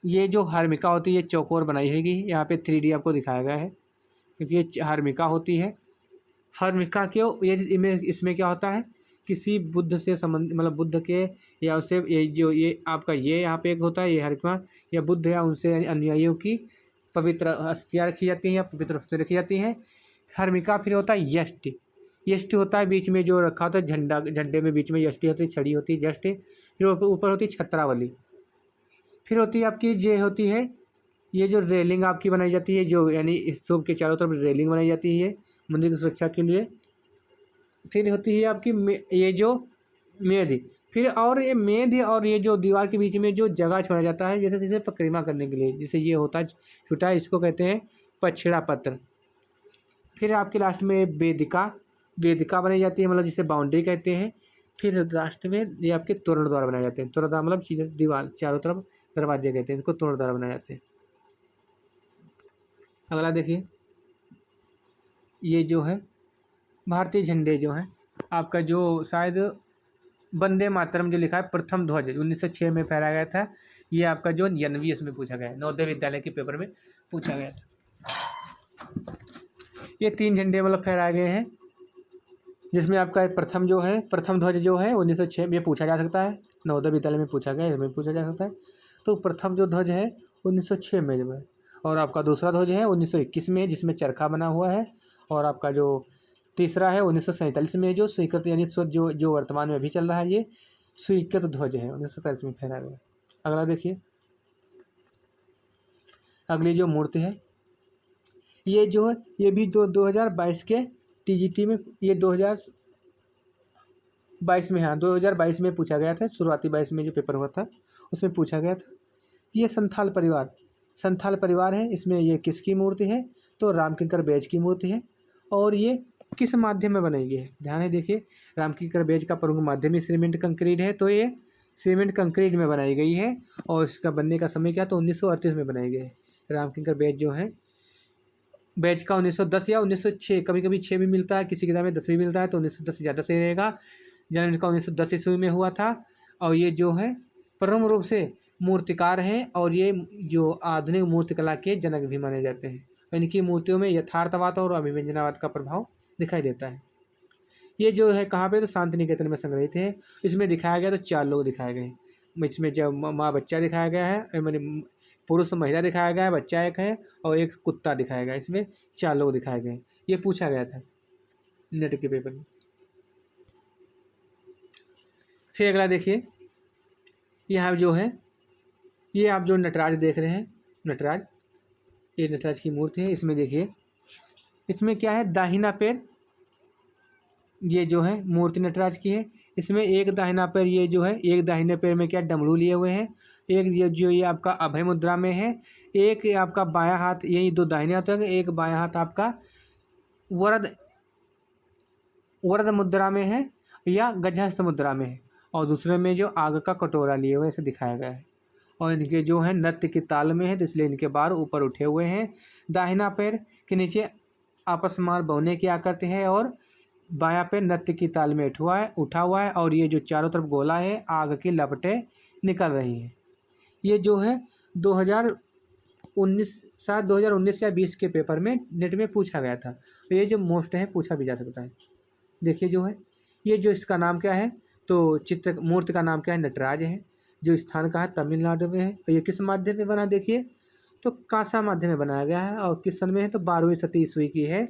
ये जो हर्मिका होती है ये चौकोर बनाई होगी, यहाँ पे 3D आपको दिखाया गया है, क्योंकि ये हर्मिका होती है। हर्मिका क्यों? ये इसमें क्या होता है? किसी बुद्ध से संबंध, मतलब बुद्ध के या उससे ये आपका ये यहाँ पे एक होता है, ये हर्मिका, या बुद्ध या उनसे अनुयायियों की पवित्र अस्थियाँ रखी जाती हैं या पवित्र वस्तुएं रखी जाती हैं। हर्मिका। फिर होता है यष्टि, यष्टि होता है बीच में जो रखा होता है झंडा, झंडे में बीच में यष्टि होती है, छड़ी होती है यष्टि। फिर ऊपर होती है छत्रावली। फिर होती है आपकी ये होती है, ये जो रेलिंग आपकी बनाई जाती है, जो यानी स्तूप के चारों तरफ रेलिंग बनाई जाती है मंदिर की सुरक्षा के लिए। फिर होती है आपकी ये जो मेध। फिर और ये मेध और ये जो दीवार के बीच में जो जगह छोड़ा जाता है, जैसे जैसे परिक्रमा करने के लिए, जिसे ये होता है छोटा, इसको कहते हैं पछड़ा पत्र। फिर आपके लास्ट में वेदिका, वेदिका बनाई जाती है, मतलब जिसे बाउंड्री कहते हैं। फिर लास्ट में ये आपके तोरण द्वार बनाए जाते हैं, तोरण द्वार मतलब सीधे दीवार चारों तरफ दरवाजे कहते हैं, इसको तोरण द्वार बनाए जाते हैं। अगला देखिए, ये जो है भारतीय झंडे जो हैं आपका, जो शायद वंदे मातरम जो लिखा है, प्रथम ध्वज 1906 में फहराया गया था। ये आपका जो 99 इसमें पूछा गया है, नवोदय विद्यालय के पेपर में पूछा गया था। ये 3 झंडे मतलब फहराए गए हैं, जिसमें आपका प्रथम जो है, प्रथम ध्वज जो है 1906 में पूछा जा सकता है। नवोदय विद्यालय में पूछा गया, इसमें पूछा जा सकता है। तो प्रथम जो ध्वज है 1906 में जो है, और आपका दूसरा ध्वज है 1921 में जिसमें चरखा बना हुआ है, और आपका जो तीसरा है 1947 में जो स्वीकृत, यानी जो जो वर्तमान में अभी चल रहा है ये स्वीकृत ध्वज है, 1947 में फहराया गया। अगला देखिए, अगली जो मूर्ति है ये जो है ये भी 2022 के टीजीटी में, ये 2022 में, हाँ 2022 में पूछा गया था, शुरुआती 22 में जो पेपर हुआ था उसमें पूछा गया था। ये संथाल परिवार है। इसमें ये किसकी मूर्ति है? तो रामकिंकर बेज की मूर्ति है। और ये किस माध्यम में बनाई गई है? ध्यान है, देखिए रामकिंकर बेज का प्रमुख माध्यम ही सीमेंट कंक्रीट है, तो ये सीमेंट कंक्रीट में बनाई गई है। और इसका बनने का समय क्या? तो 1938 में बनाई गई है। रामकिंकर बेज जो है, बेज का 1910 या 1906, कभी कभी 6 भी मिलता है, किसी किताब में 10 भी मिलता है, तो 1910 ज़्यादा सही रहेगा। जन्म इनका 1910 ईस्वी में हुआ था। और ये जो है प्रमुख रूप से मूर्तिकार हैं, और ये जो आधुनिक मूर्तिकला के जनक भी माने जाते हैं। इनकी मूर्तियों में यथार्थवाद और अभिव्यंजनावाद का प्रभाव दिखाई देता है। ये जो है कहाँ पे? तो शांति निकेतन में संग्रहित है। इसमें दिखाया गया तो 4 लोग दिखाए गए। इसमें जब माँ बच्चा दिखाया गया है, मैंने पुरुष महिला दिखाया गया है, बच्चा एक है और एक कुत्ता दिखाया गया है। इसमें 4 लोग दिखाए गए। ये पूछा गया था नेट के पेपर में। फिर अगला देखिए, यहाँ जो है ये आप जो नटराज देख रहे हैं, नटराज, ये नटराज की मूर्ति है। इसमें देखिए, इसमें क्या है? दाहिना पैर, ये जो है मूर्ति नटराज की है। इसमें एक दाहिना पैर, ये जो है एक दाहिने पैर में क्या? डमरू लिए हुए हैं। एक ये आपका अभय मुद्रा में है। एक ये आपका बायां हाथ, यही 2 दाहिने हाथ होंगे। एक बायां हाथ आपका वरद मुद्रा में है या गजहस्त मुद्रा में है। और दूसरे में जो आग का कटोरा लिए हुए ऐसे दिखाया गया है। और इनके जो है नृत्य की ताल में है, तो इसलिए इनके बार ऊपर उठे हुए हैं। दाहिना पैर के नीचे आपस मार बहुने की आकृति है, और बायां पैर नृत्य की ताल में उठा हुआ है। और ये जो चारों तरफ गोला है, आग की लपटें निकल रही हैं। ये जो है 2019, शायद 2019 या 20 के पेपर में नेट में पूछा गया था। तो ये जो मोस्ट है पूछा भी जा सकता है। देखिए जो है ये जो इसका नाम क्या है? तो चित्र मूर्ति का नाम क्या है? नटराज है। जो स्थान का है तमिलनाडु में है। और ये किस माध्यम में बना? देखिए तो कांसा माध्यम में बनाया गया है। और किस सन में है? तो 12वीं शती ईस्वी की है।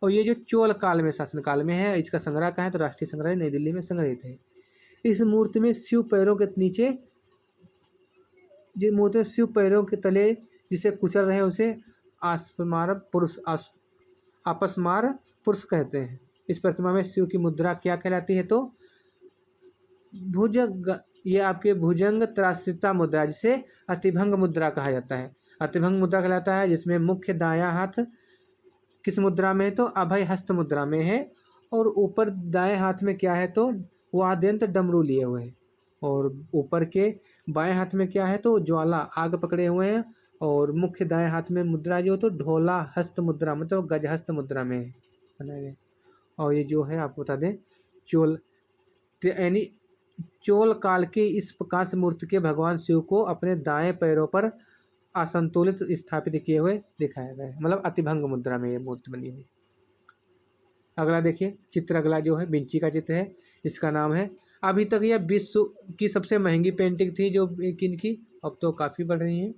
और ये जो चोल काल में, शासन काल में है। इसका संग्रह कहाँ है? तो राष्ट्रीय संग्रहालय नई दिल्ली में संग्रहित है। इस मूर्ति में शिव पैरों के नीचे, जिस मूर्ति में शिव पैरों के तले जिसे कुचल रहे हैं उसे आपसमार पुरुष कहते हैं। इस प्रतिमा में शिव की मुद्रा क्या कहलाती है? तो ये आपके भुजंग त्रासिता मुद्रा, जिसे अतिभंग मुद्रा कहा जाता है। अतिभंग मुद्रा कहलाता है जिसमें मुख्य दायां हाथ किस मुद्रा में है? तो अभय हस्त मुद्रा में है। और ऊपर दाएं हाथ में क्या है? तो वाद्यंत्र डमरू लिए हुए हैं। और ऊपर के बाएं हाथ में क्या है? तो ज्वाला, आग पकड़े हुए हैं। और मुख्य दाएं हाथ में मुद्रा जो तो ढोला हस्त मुद्रा, मतलब गजहस्त मुद्रा में है बनाए गए। और ये जो है आपको बता दें, यानी चोल काल की इस कांस्य मूर्ति के भगवान शिव को अपने दाएं पैरों पर असंतुलित स्थापित किए हुए दिखाया गया है। मतलब अतिभंग मुद्रा में ये मूर्ति बनी हुई। अगला देखिए चित्र, अगला जो है विंची का चित्र है। इसका नाम है, अभी तक यह विश्व की सबसे महंगी पेंटिंग थी जो इनकी, अब तो काफ़ी बढ़ रही है।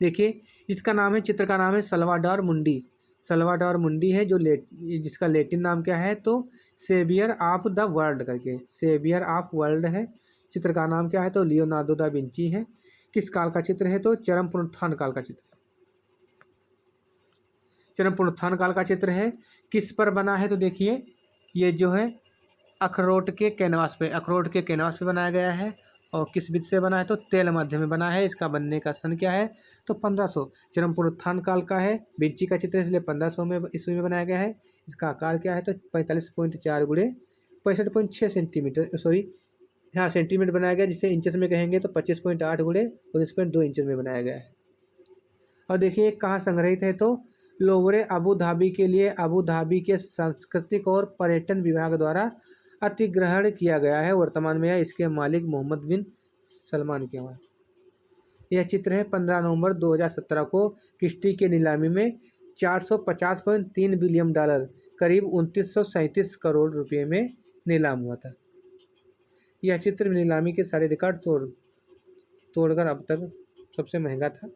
देखिए इसका नाम है, चित्र का नाम है सल्वाडोर मुंडी। सल्वाडोर मुंडी है जो जिसका लेटिन नाम क्या है? तो सेवियर ऑफ द वर्ल्ड करके, सेवियर ऑफ वर्ल्ड है। चित्र का नाम क्या है? तो लियोनार्डो दा विंची है। किस काल का चित्र है? तो चरम पुनरुत्थान काल का चित्र है। चरम पुनरुत्थान काल का चित्र है। किस पर बना है? तो देखिए ये जो है अखरोट के कैनवास पे बनाया गया है। और किस विधि से बना है? तो तेल माध्यम में बना है। इसका बनने का सन क्या है? तो 1500। चरम पुनरुत्थान काल का है, विंची का चित्र, इसलिए 1500 में ईस्वी में बनाया गया है। इसका आकार क्या है? तो 45.4 गुणे 65.6 सेंटीमीटर, सॉरी हाँ सेंटीमीटर बनाया गया, जिसे इंचेस में कहेंगे तो 25.8 गुणे 19.2 इंच में बनाया गया है। और देखिए कहाँ संग्रहित है? तो लोवरे अबू धाबी के लिए अबू धाबी के सांस्कृतिक और पर्यटन विभाग द्वारा अधिग्रहण किया गया है। वर्तमान में इसके मालिक मोहम्मद बिन सलमान के हैं। यह चित्र है 15 नवंबर 2017 को क्रिस्टी के नीलामी में 450.3 बिलियन डॉलर, करीब 2937 करोड़ रुपये में नीलाम हुआ था। यह चित्र नीलामी के सारे रिकॉर्ड तोड़कर अब तक सबसे महंगा था।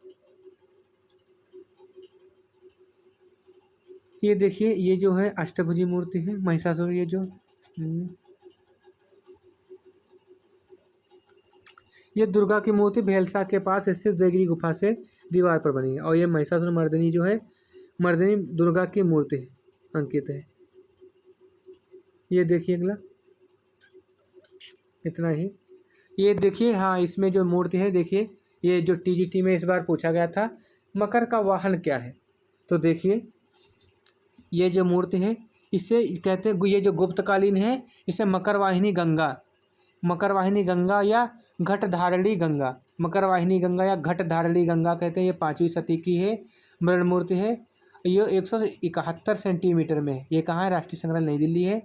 ये देखिए, ये जो है अष्टभुजी मूर्ति है महिषासुर। ये जो ये दुर्गा की मूर्ति भेलसा के पास स्थित उदयगिरी गुफा से दीवार पर बनी है। और ये महिषासुर मर्दिनी जो है, मर्दिनी दुर्गा की मूर्ति अंकित है। ये देखिए अगला, इतना ही। ये देखिए, हाँ, इसमें जो मूर्ति है, देखिए ये जो टीजीटी में इस बार पूछा गया था, मकर का वाहन क्या है। तो देखिए ये जो मूर्ति है, इससे कहते हैं, ये जो गुप्तकालीन है, इसे मकरवाहिनी गंगा या घटधारणी गंगा, मकरवाहिनी गंगा या घटधारणी गंगा कहते हैं। ये 5वीं शती की है, मृण मूर्ति है। ये 171 सेंटीमीटर में, ये कहाँ है, राष्ट्रीय संग्रहालय नई दिल्ली है।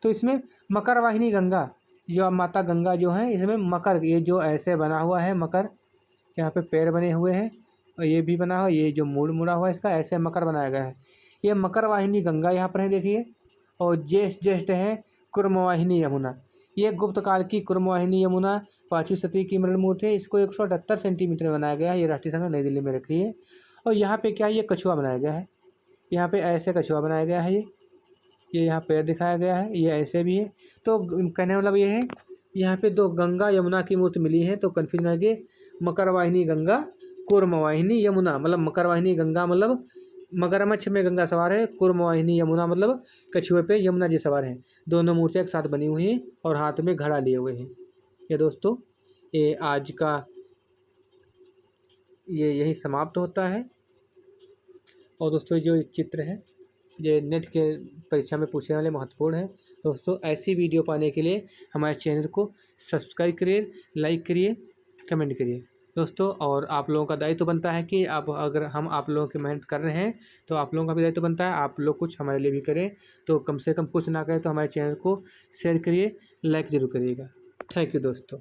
तो इसमें मकरवाहिनी गंगा, जो माता गंगा जो है, इसमें मकर, ये जो ऐसे बना हुआ है मकर, यहाँ पे पैर बने हुए हैं और ये भी बना हुआ, ये जो मुड़ा हुआ है इसका, ऐसे मकर बनाया गया है। ये मकरवाहिनी गंगा यहाँ पर है, देखिए। और ज्येष्ठ है कुर्मवाहिनी यमुना। ये गुप्त काल की कुर्मवाहिनी यमुना 5वीं शती की मृण मूर्ति है। इसको 178 सेंटीमीटर बनाया गया है। ये राष्ट्रीय संग्रहालय नई दिल्ली में रखी है। और यहाँ पे क्या है, ये कछुआ बनाया गया है। यहाँ पे ऐसे कछुआ बनाया गया है। ये यहाँ पैर दिखाया गया है, ये ऐसे भी है। तो कहने मतलब ये है, यहाँ पे 2 गंगा यमुना की मूर्ति मिली है। तो कन्फ्यूजन है कि मकरवाहिनी गंगा, कुर्मवाहिनी यमुना, मतलब मकरवाहिनी गंगा मतलब मगरमच्छ में गंगा सवार है, कुर्मवाहिनी यमुना मतलब कछुए पे यमुना जी सवार हैं। दोनों मूर्तियाँ एक साथ बनी हुई हैं और हाथ में घड़ा लिए हुए हैं। ये दोस्तों, ये आज का ये यही समाप्त होता है। और दोस्तों, जो चित्र है, ये नेट के परीक्षा में पूछने वाले महत्वपूर्ण है। दोस्तों, ऐसी वीडियो पाने के लिए हमारे चैनल को सब्सक्राइब करिए, लाइक करिए, कमेंट करिए दोस्तों। और आप लोगों का दायित्व बनता है कि अगर हम आप लोगों की मेहनत कर रहे हैं, तो आप लोगों का भी दायित्व बनता है आप लोग कुछ हमारे लिए भी करें। तो कम से कम कुछ ना करें तो हमारे चैनल को शेयर करिए, लाइक ज़रूर करिएगा। थैंक यू दोस्तों।